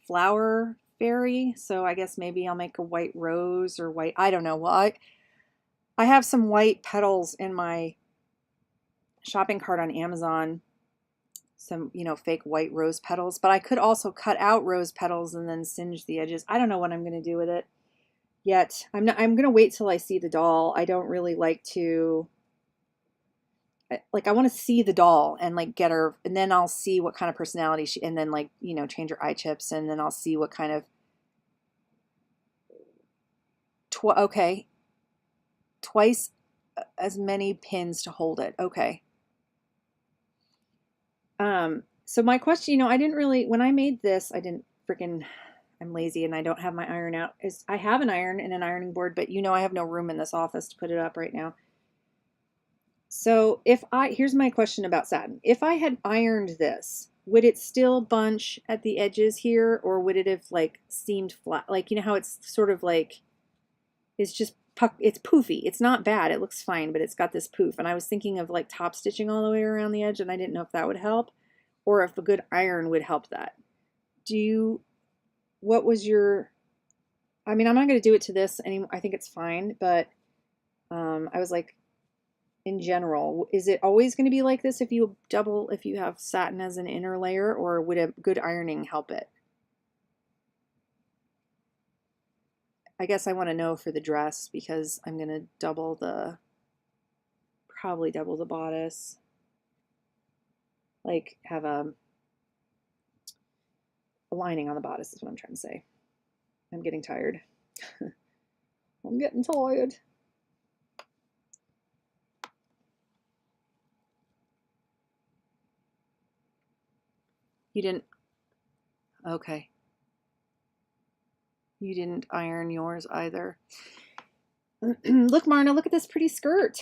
flower fairy. So I guess maybe I'll make a white rose or white, I don't know. Well, I have some white petals in my shopping cart on Amazon, some, fake white rose petals, but I could also cut out rose petals and then singe the edges. I don't know what I'm going to do with it yet. I'm going to wait till I see the doll. I don't really like to, like, I want to see the doll and like get her, and then I'll see what kind of personality she, and then like, change her eye chips, and then I'll see what kind of, okay, twice as many pins to hold it. Okay. So my question, I didn't really, when I made this, I'm lazy and I don't have my iron out. I have an iron and an ironing board, but I have no room in this office to put it up right now. So here's my question about satin. If I had ironed this, would it still bunch at the edges here, or would it have like seemed flat? Like, how it's sort of like, it's just it's poofy. It's not bad. It looks fine, but it's got this poof. And I was thinking of like top stitching all the way around the edge, and I didn't know if that would help or if a good iron would help that. What was your I mean, I'm not going to do it to this anymore. I think it's fine, but I was like, in general, is it always going to be like this if you have satin as an inner layer, or would a good ironing help it? I guess I want to know for the dress because I'm going to probably double the bodice. Like have a lining on the bodice is what I'm trying to say. I'm getting tired. I'm getting tired. You didn't, okay. You didn't iron yours either. Look, Marna, look at this pretty skirt.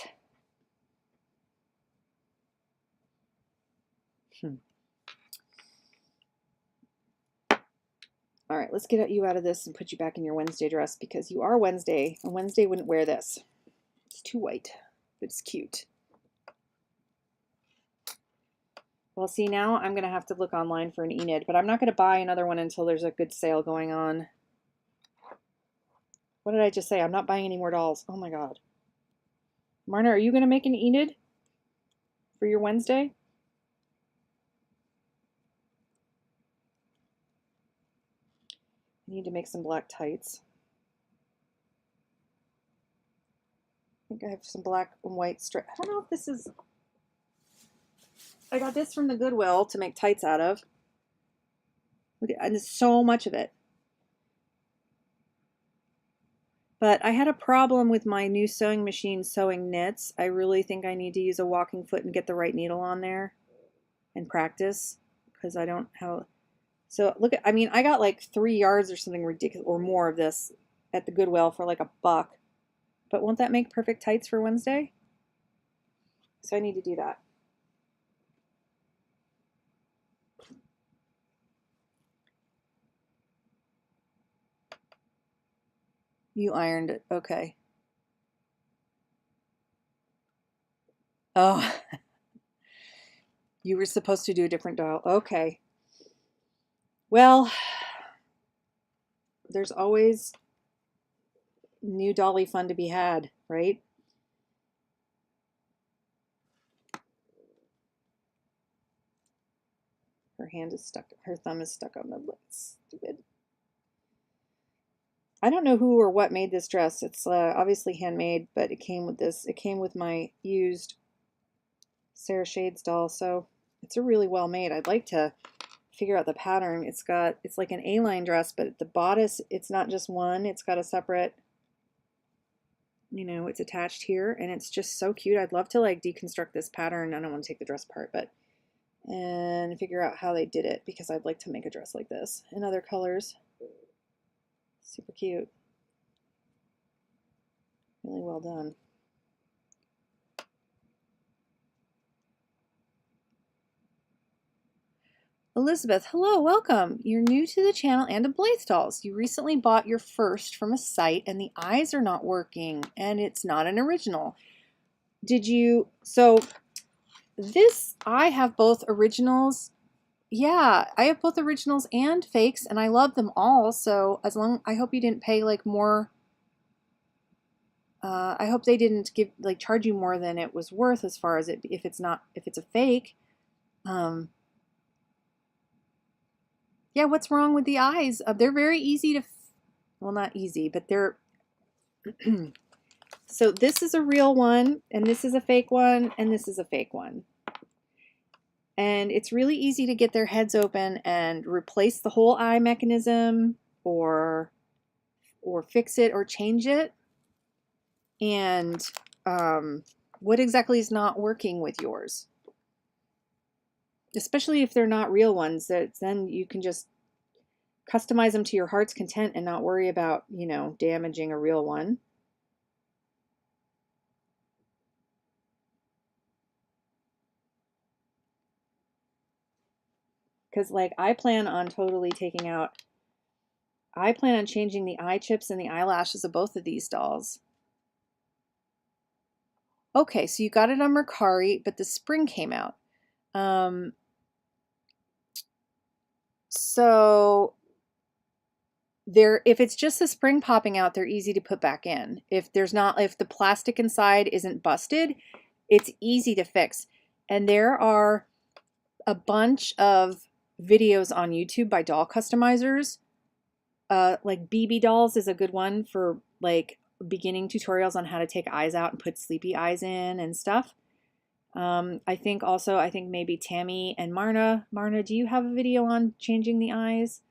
All right, let's get you out of this and put you back in your Wednesday dress because you are Wednesday, and Wednesday wouldn't wear this. It's too white, but it's cute. Well, see, now I'm going to have to look online for an Enid, but I'm not going to buy another one until there's a good sale going on. What did I just say? I'm not buying any more dolls. Oh my God. Marna, are you going to make an Enid for your Wednesday? I need to make some black tights. I think I have some black and white strip. I don't know if this is... I got this from the Goodwill to make tights out of. Look at, and there's so much of it. But I had a problem with my new sewing machine sewing knits. I really think I need to use a walking foot and get the right needle on there and practice because I don't have... So look at, I mean, I got like 3 yards or something ridiculous or more of this at the Goodwill for like $1. But won't that make perfect tights for Wednesday? So I need to do that. You ironed it. Okay. Oh, you were supposed to do a different doll. Okay. Well, there's always new dolly fun to be had, right? Her hand is stuck, her thumb is stuck on the lip. Stupid. I don't know who or what made this dress. It's obviously handmade, but it came with this. It came with my used Sarah Shades doll, so it's a really well made. I'd like to figure out the pattern. It's like an A-line dress, but the bodice, it's not just one. It's got a separate, you know, it's attached here, and it's just so cute. I'd love to like deconstruct this pattern. I don't want to take the dress apart, but and figure out how they did it because I'd like to make a dress like this in other colors. Super cute. Really well done. Elizabeth, hello, welcome. You're new to the channel and to Blythe Dolls. You recently bought your first from a site and the eyes are not working and it's not an original. So this, I have both originals. Yeah, I have both originals and fakes and I love them all. So I hope you didn't pay like more. I hope they didn't charge you more than it was worth as far as if it's a fake. Yeah, what's wrong with the eyes? They're very easy to, well, not easy, but they're, so this is a real one, and this is a fake one, and this is a fake one. And it's really easy to get their heads open and replace the whole eye mechanism or fix it or change it. And what exactly is not working with yours? Especially if they're not real ones, then you can just customize them to your heart's content and not worry about, you know, damaging a real one. Because like I plan on changing the eye chips and the eyelashes of both of these dolls. Okay, so you got it on Mercari, but the spring came out. So if it's just the spring popping out, they're easy to put back in. If the plastic inside isn't busted, it's easy to fix. And there are a bunch of videos on YouTube by doll customizers. Like BB Dolls is a good one for like beginning tutorials on how to take eyes out and put sleepy eyes in and stuff. I think maybe Tammy and Marna. Marna, do you have a video on changing the eyes?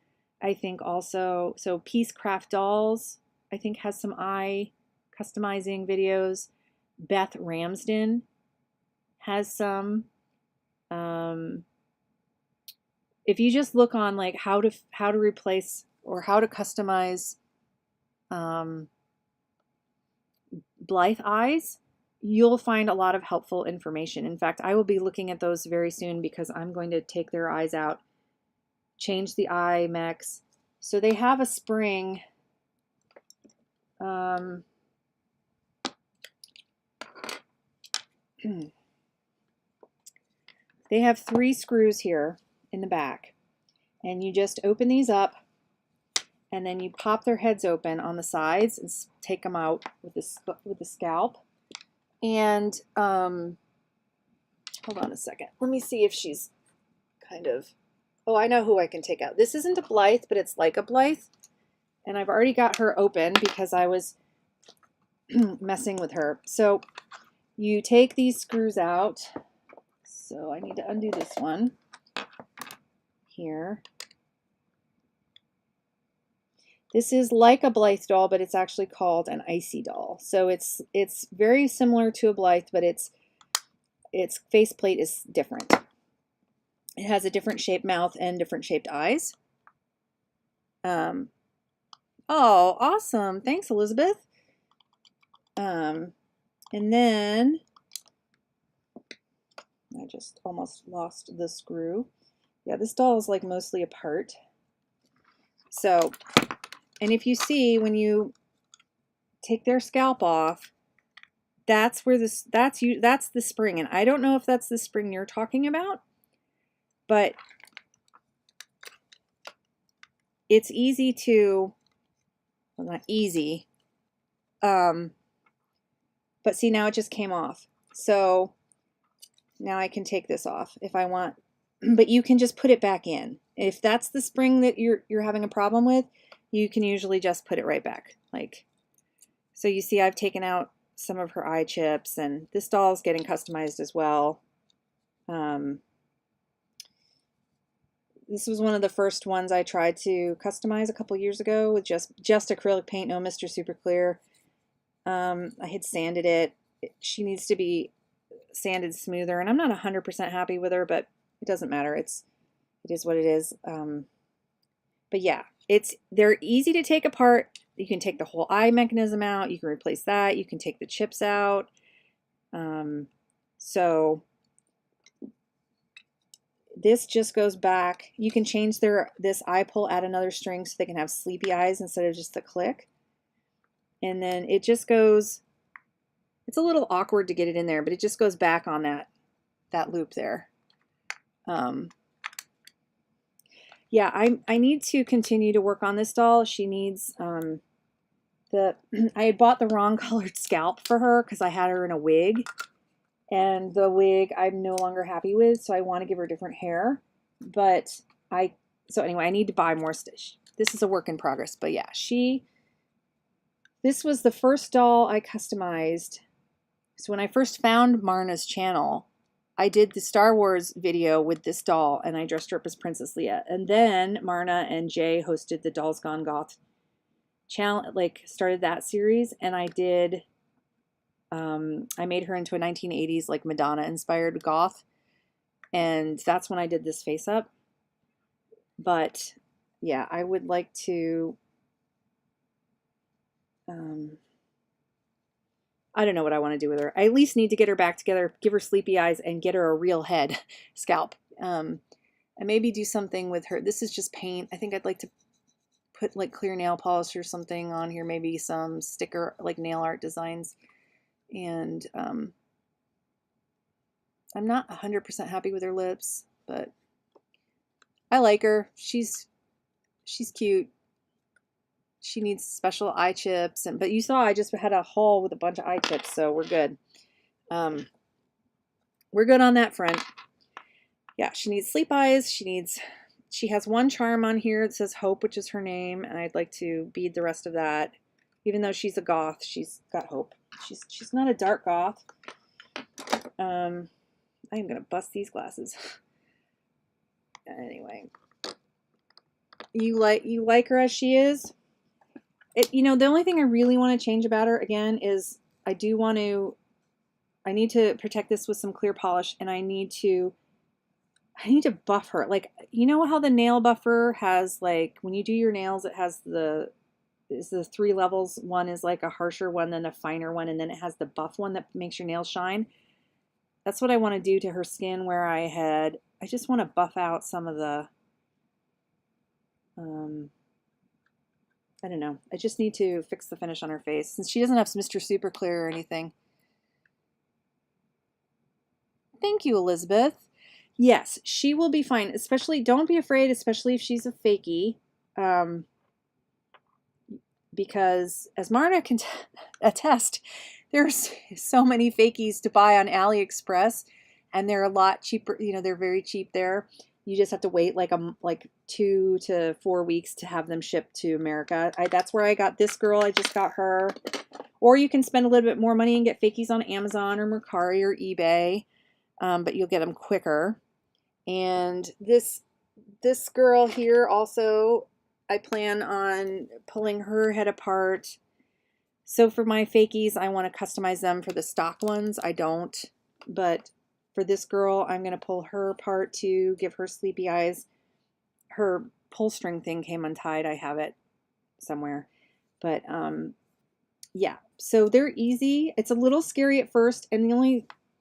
I think also, so Peacecraft Dolls, I think has some eye customizing videos. Beth Ramsden has some. If you just look on like how to replace or how to customize Blythe eyes, you'll find a lot of helpful information. In fact, I will be looking at those very soon because I'm going to take their eyes out, change the eye mechs. So they have a spring. They have 3 screws here in the back, and you just open these up, and then you pop their heads open on the sides and take them out with the scalp. And hold on a second. Let me see if she's kind of. Oh, I know who I can take out. This isn't a Blythe, but it's like a Blythe, and I've already got her open because I was messing with her. So you take these screws out. So I need to undo this one here. This is like a Blythe doll, but it's actually called an icy doll. So it's very similar to a Blythe, but its faceplate is different. It has a different shaped mouth and different shaped eyes. Oh, awesome. Thanks, Elizabeth. And then I just almost lost the screw. Yeah, this doll is like mostly apart. So, and if you see when you take their scalp off, that's where that's the spring. And I don't know if that's the spring you're talking about, but it's easy to, well, not easy, but see, now it just came off. So now I can take this off if I want, but you can just put it back in. If that's the spring that you're having a problem with, you can usually just put it right back. Like, so you see I've taken out some of her eye chips, and this doll is getting customized as well. This was one of the first ones I tried to customize a couple years ago with just acrylic paint, no Mr. Super Clear. I had sanded it. She needs to be sanded smoother, and I'm not 100% happy with her, but it doesn't matter. It is what it is. But yeah, they're easy to take apart. You can take the whole eye mechanism out. You can replace that. You can take the chips out. So this just goes back. You can change this eye pull, add another string so they can have sleepy eyes instead of just the click. And then it just goes, it's a little awkward to get it in there, but it just goes back on that loop there. Yeah, I need to continue to work on this doll. She needs I had bought the wrong colored scalp for her because I had her in a wig, and the wig I'm no longer happy with, so I want to give her different hair. But so anyway, I need to buy more stitch. This is a work in progress, but yeah, this was the first doll I customized. So when I first found Marna's channel, I did the Star Wars video with this doll, and I dressed her up as Princess Leia. And then Marna and Jay hosted the Dolls Gone Goth channel, like started that series, and I did, I made her into a 1980s like Madonna inspired goth, and that's when I did this face up. But yeah, I would like to, I don't know what I want to do with her. I at least need to get her back together, give her sleepy eyes, and get her a real head scalp. And maybe do something with her. This is just paint. I think I'd like to put like clear nail polish or something on here, maybe some sticker, like nail art designs. And I'm not 100% happy with her lips, but I like her. She's cute. She needs special eye chips, but you saw I just had a haul with a bunch of eye chips, so we're good. We're good on that front. Yeah, she needs sleep eyes. She has one charm on here that says Hope, which is her name, and I'd like to bead the rest of that. Even though she's a goth, she's got hope. She's not a dark goth. I am gonna bust these glasses. Anyway, you like her as she is. The only thing I really want to change about her again is I need to protect this with some clear polish, and I need to buff her. Like, you know how the nail buffer has, like, when you do your nails, it has the 3 levels. One is like a harsher one, then a finer one, and then it has the buff one that makes your nails shine. That's what I want to do to her skin, where I just want to buff out some of the, I don't know. I just need to fix the finish on her face, since she doesn't have Mr. Super Clear or anything. Thank you, Elizabeth. Yes, she will be fine. Especially, don't be afraid, especially if she's a fakie. Because as Marna can attest, there's so many fakies to buy on AliExpress, and they're a lot cheaper. They're very cheap there. You just have to wait like 2 to 4 weeks to have them shipped to America. That's where I got this girl. I just got her. Or you can spend a little bit more money and get fakies on Amazon or Mercari or eBay, but you'll get them quicker. And this girl here also, I plan on pulling her head apart. So for my fakies, I want to customize them. For the stock ones, I don't. But for this girl, I'm going to pull her apart to give her sleepy eyes. Her pull string thing came untied. I have it somewhere. But yeah, so they're easy. It's a little scary at first, and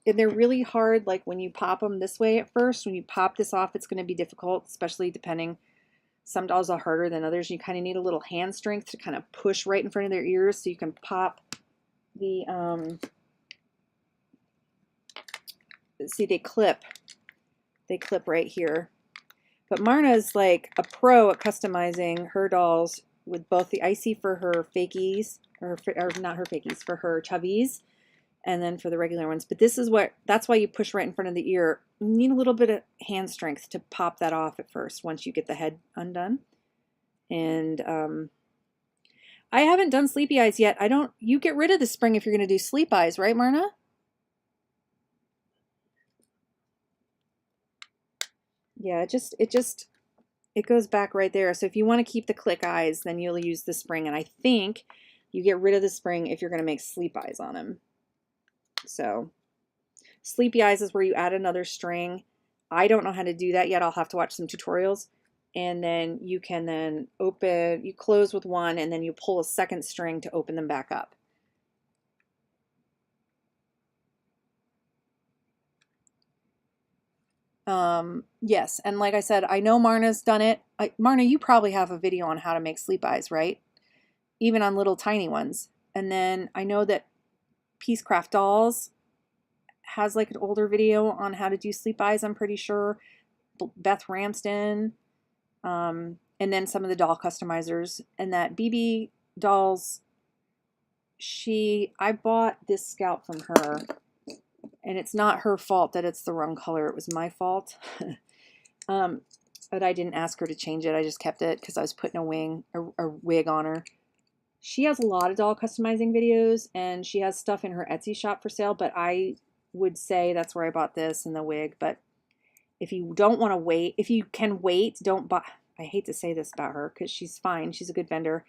they're really hard, like when you pop them this way at first. When you pop this off, it's going to be difficult, especially depending. Some dolls are harder than others. You kind of need a little hand strength to kind of push right in front of their ears so you can pop the, see, they clip right here. But Marna's like a pro at customizing her dolls with both the icy for her fakies, or not her fakies, for her chubbies, and then for the regular ones. But that's why you push right in front of the ear. You need a little bit of hand strength to pop that off at first once you get the head undone. And I haven't done sleepy eyes yet. You get rid of the spring if you're going to do sleep eyes, right, Marna? Yeah, it goes back right there. So if you want to keep the click eyes, then you'll use the spring. And I think you get rid of the spring if you're going to make sleep eyes on them. So sleepy eyes is where you add another string. I don't know how to do that yet. I'll have to watch some tutorials. And then you can you close with one, and then you pull a second string to open them back up. Yes, and like I said, I know Marna's done it. Marna, you probably have a video on how to make sleep eyes, right? Even on little tiny ones. And then I know that Peacecraft Dolls has like an older video on how to do sleep eyes, I'm pretty sure. Beth Ramsden, and then some of the doll customizers. And that BB Dolls, I bought this scalp from her, and it's not her fault that it's the wrong color. It was my fault. But I didn't ask her to change it. I just kept it because I was putting a wig on her. She has a lot of doll customizing videos, and she has stuff in her Etsy shop for sale, but I would say that's where I bought this and the wig. But if you don't want to wait, if you can wait, don't buy. I hate to say this about her because she's fine. She's a good vendor,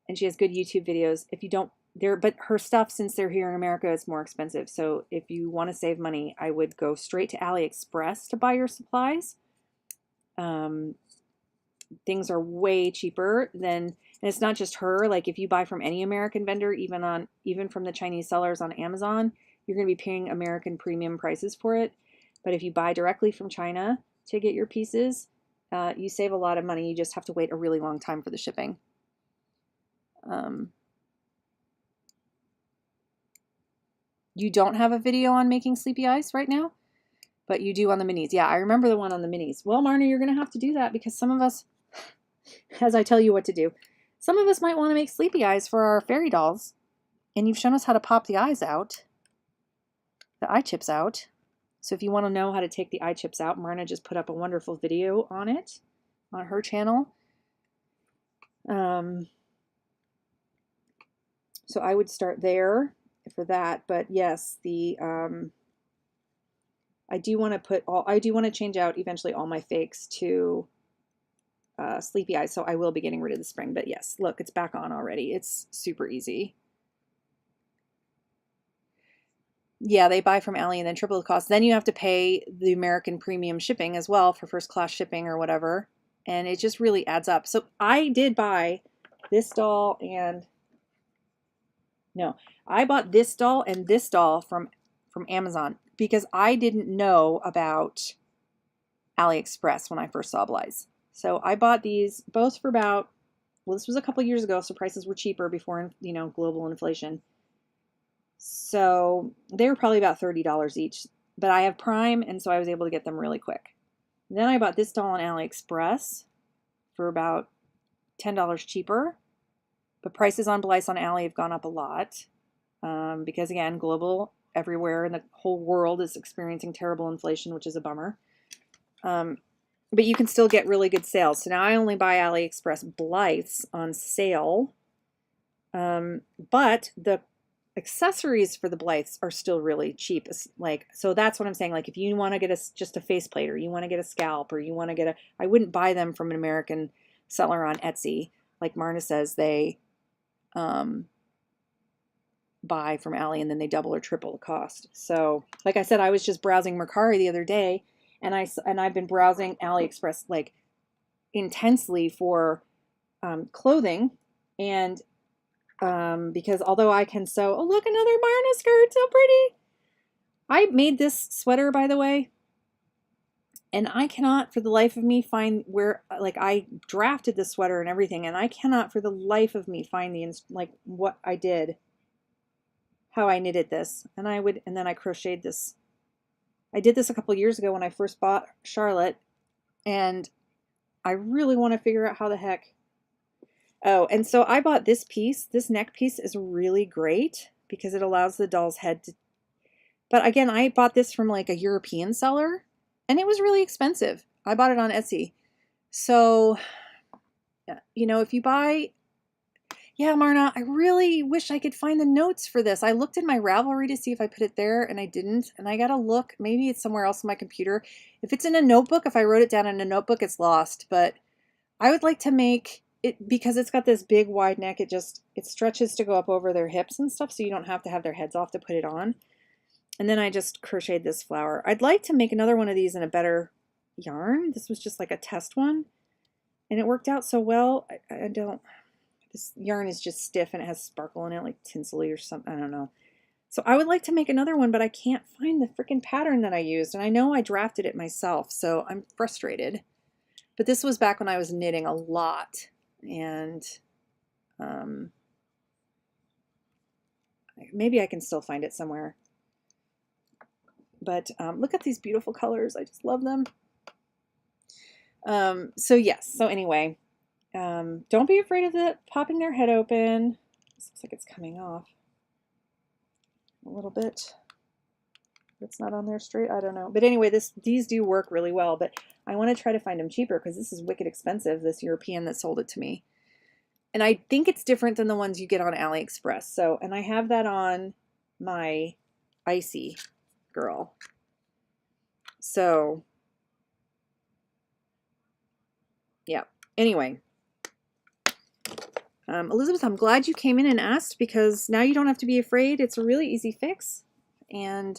and she has good YouTube videos. If you don't, but her stuff, since they're here in America, is more expensive. So if you want to save money, I would go straight to AliExpress to buy your supplies. Things are way cheaper than, and it's not just her. Like if you buy from any American vendor, even from the Chinese sellers on Amazon, you're going to be paying American premium prices for it. But if you buy directly from China to get your pieces, you save a lot of money. You just have to wait a really long time for the shipping. You don't have a video on making sleepy eyes right now, but you do on the minis. Yeah, I remember the one on the minis. Well, Marna, you're going to have to do that because some of us, as I tell you what to do, Some of us might want to make sleepy eyes for our fairy dolls. And you've shown us how to pop the eyes out, the eye chips out. So if you want to know how to take the eye chips out, Marna just put up a wonderful video on it on her channel. So I would start there for that. But yes, the I do want to change out eventually all my fakes to sleepy eyes. So I will be getting rid of the spring. But yes, look, it's back on already. It's super easy. Yeah, they buy from Allie and then triple the cost. Then you have to pay the American premium shipping as well for first class shipping or whatever. And it just really adds up. So I did buy this doll and no, I bought this doll and this doll from Amazon because I didn't know about AliExpress when I first saw Blythe. So I bought these both for about, well, this was a couple years ago, so prices were cheaper before, you know, global inflation. So they were probably about $30 each, but I have Prime, and so I was able to get them really quick. Then I bought this doll on AliExpress for about $10 cheaper, but prices on Blythe on Ali have gone up a lot because, again, global, everywhere in the whole world is experiencing terrible inflation, which is a bummer. But you can still get really good sales. So now I only buy AliExpress Blythes on sale, but the accessories for the Blythes are still really cheap. Like, so that's what I'm saying. Like, if you want to get just a faceplate, or you want to get a scalp, or you want to get I wouldn't buy them from an American seller on Etsy. Like Marna says, they buy from Allie and then they double or triple the cost. So, like I said, I was just browsing Mercari the other day, and I've been browsing AliExpress like intensely for clothing, and because although I can sew, oh look, another Marna skirt, so pretty. I made this sweater, by the way, and I cannot for the life of me find where, like, I drafted the sweater and everything, and I cannot for the life of me find like what I did, how I knitted this, and then I crocheted this. I did this a couple years ago when I first bought Charlotte, and I really want to figure out how the heck. Oh, and so I bought this piece. This neck piece is really great because it allows the doll's head to, but again, I bought this from like a European seller and it was really expensive. I bought it on Etsy. So, you know, if you buy, yeah, Marna, I really wish I could find the notes for this. I looked in my Ravelry to see if I put it there and I didn't. And I got to look, maybe it's somewhere else on my computer. If it's in a notebook, if I wrote it down in a notebook, it's lost. But I would like to make it, because it's got this big wide neck, it stretches to go up over their hips and stuff, so you don't have to have their heads off to put it on. And then I just crocheted this flower. I'd like to make another one of these in a better yarn. This was just like a test one, and it worked out so well. I don't, this yarn is just stiff and it has sparkle in it, like tinselly or something, I don't know. So I would like to make another one, but I can't find the freaking pattern that I used, and I know I drafted it myself, so I'm frustrated. But this was back when I was knitting a lot, and maybe I can still find it somewhere. But look at these beautiful colors. I just love them. So yes, so anyway, don't be afraid of popping their head open. This looks like it's coming off a little bit. It's not on there straight, I don't know. But anyway, these do work really well, but I want to try to find them cheaper because this is wicked expensive, this European that sold it to me. And I think it's different than the ones you get on AliExpress. So, and I have that on my Icy girl. So, yeah. Anyway, Elizabeth, I'm glad you came in and asked, because now you don't have to be afraid. It's a really easy fix. And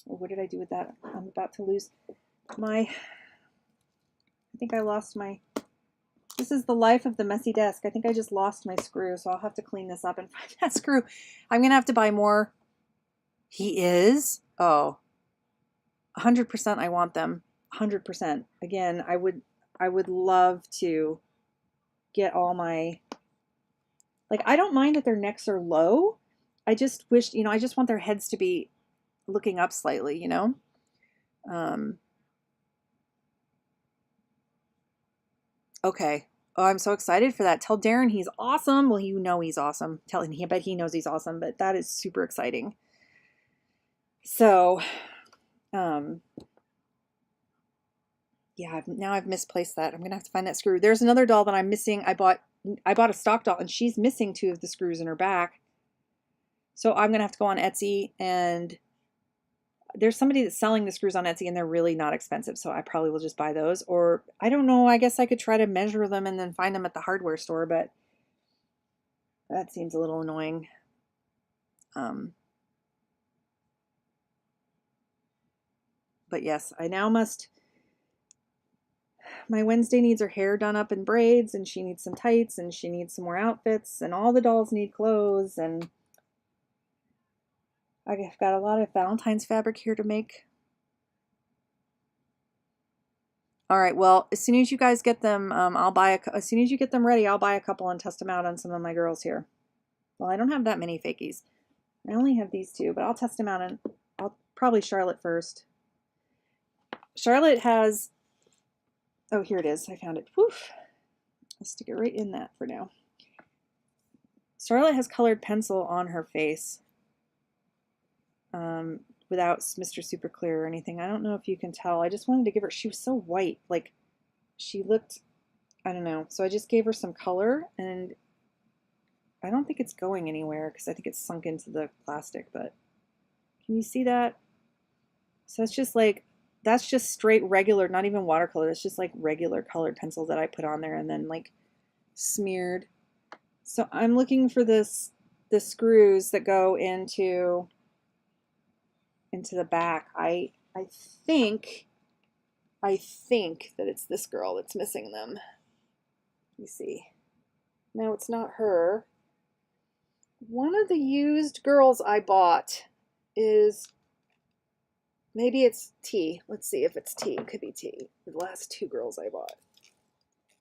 what did I do with that? I'm about to lose I think I lost my, this is the life of the messy desk. I think I just lost my screw, so I'll have to clean this up and find that screw. I'm going to have to buy more. He is? Oh, 100% I want them. 100%. Again, I would love to get all my, like, I don't mind that their necks are low. I just wish, you know, I just want their heads to be looking up slightly, you know? Okay. Oh, I'm so excited for that. Tell Darren he's awesome. Well, you know he's awesome. Tell him, I bet he knows he's awesome, but that is super exciting. So, um, yeah, now I've misplaced that. I'm gonna have to find that screw. There's another doll that I'm missing. I bought a stock doll and she's missing 2 of the screws in her back. So I'm gonna have to go on Etsy, and there's somebody that's selling the screws on Etsy and they're really not expensive. So I probably will just buy those. Or I don't know, I guess I could try to measure them and then find them at the hardware store, but that seems a little annoying. But yes, I now must. My Wednesday needs her hair done up in braids, and she needs some tights, and she needs some more outfits, and all the dolls need clothes, and I've got a lot of Valentine's fabric here to make. All right, well, as soon as you guys get them, as soon as you get them ready, I'll buy a couple and test them out on some of my girls here. Well, I don't have that many fakies. I only have these 2, but I'll test them out, and I'll probably Charlotte first. Charlotte has, oh, here it is. I found it. Woof. I'll stick it right in that for now. Charlotte has colored pencil on her face without Mr. Super Clear or anything. I don't know if you can tell. I just wanted to give her, she was so white. Like, she looked, I don't know. So I just gave her some color, and I don't think it's going anywhere because I think it's sunk into the plastic, but can you see that? So it's just like, that's just straight regular, not even watercolor. It's just like regular colored pencil that I put on there and then like smeared. So I'm looking for the screws that go into the back. I think that it's this girl that's missing them. Let me see. No, it's not her. One of the used girls I bought is, maybe it's T. Let's see if it's T. It could be T. The last 2 girls I bought.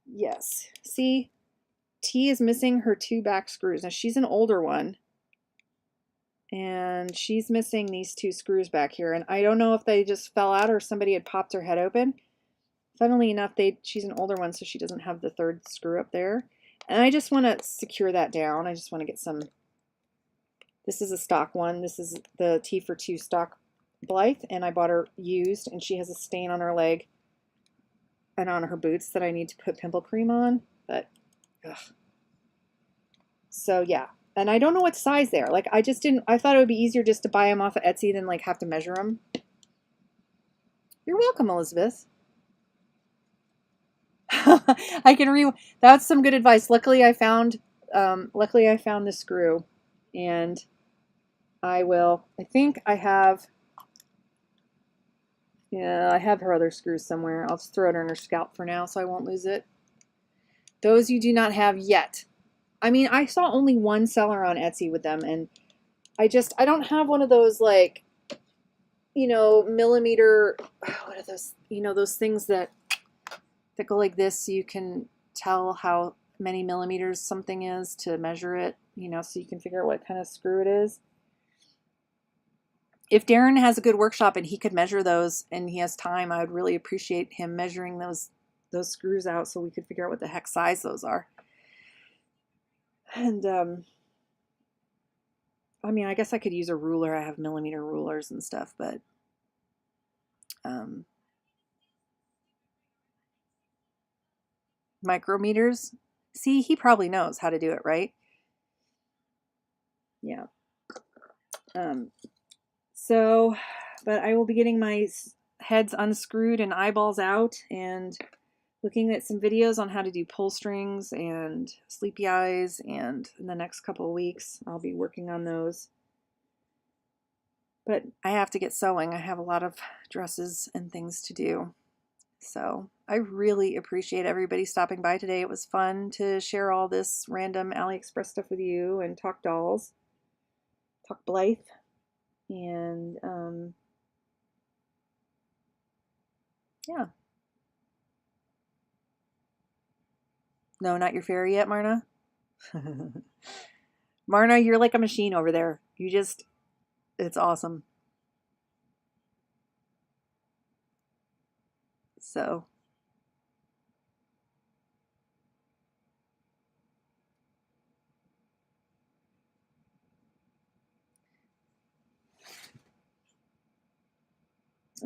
Yes. See? T is missing her 2 back screws. Now she's an older one, and she's missing these 2 screws back here, and I don't know if they just fell out or somebody had popped her head open. Funnily enough, she's an older one, so she doesn't have the 3rd screw up there, and I just want to secure that down. I just want to get some. This is a stock one. This is the T for 2 stock Blythe, and I bought her used, and she has a stain on her leg and on her boots that I need to put pimple cream on, but ugh. So yeah, and I don't know what size they are. Like, I thought it would be easier just to buy them off of Etsy than like have to measure them. You're welcome, Elizabeth. That's some good advice. Luckily I found the screw, and I think I have, yeah, I have her other screws somewhere. I'll just throw it on her scalp for now so I won't lose it. Those you do not have yet. I mean, I saw only one seller on Etsy with them, and I don't have one of those, like, millimeter, what are those, those things that go like this so you can tell how many millimeters something is to measure it, so you can figure out what kind of screw it is. If Darren has a good workshop and he could measure those and he has time, I would really appreciate him measuring those screws out so we could figure out what the heck size those are. And I mean, I guess I could use a ruler. I have millimeter rulers and stuff, but micrometers. See, he probably knows how to do it, right? Yeah. So, but I will be getting my heads unscrewed and eyeballs out and looking at some videos on how to do pull strings and sleepy eyes, and in the next couple of weeks I'll be working on those. But I have to get sewing. I have a lot of dresses and things to do. So I really appreciate everybody stopping by today. It was fun to share all this random AliExpress stuff with you and talk dolls, talk Blythe, and yeah. No, not your fairy yet, Marna? Marna, you're like a machine over there. It's awesome. So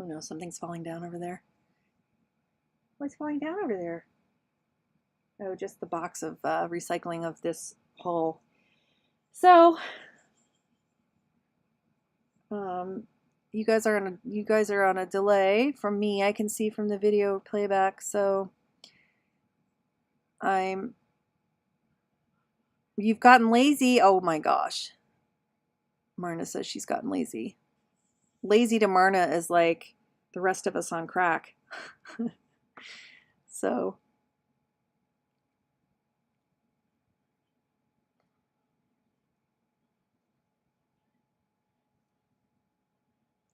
no, something's falling down over there. What's falling down over there? Oh, just the box of recycling of this hull. So, you guys are on a delay from me. I can see from the video playback. So, you've gotten lazy. Oh my gosh. Marna says she's gotten lazy. Lazy to Marna is like the rest of us on crack. So,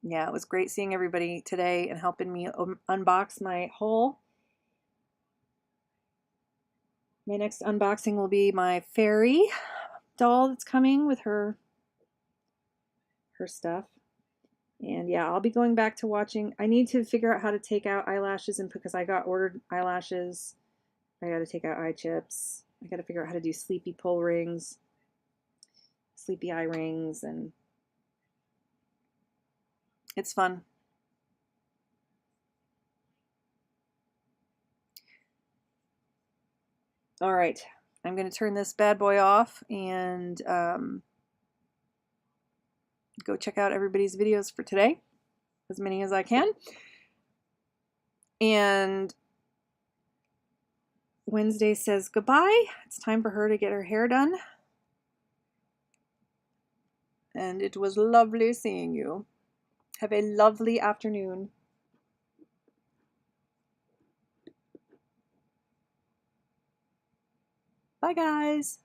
yeah, it was great seeing everybody today and helping me unbox my haul. My next unboxing will be my fairy doll that's coming with her stuff. And yeah, I'll be going back to watching. I need to figure out how to take out eyelashes, and because I got ordered eyelashes, I got to take out eye chips. I got to figure out how to do sleepy pull rings, sleepy eye rings, and it's fun. All right, I'm going to turn this bad boy off and go check out everybody's videos for today, as many as I can. And Wednesday says goodbye. It's time for her to get her hair done. And it was lovely seeing you. Have a lovely afternoon. Bye, guys.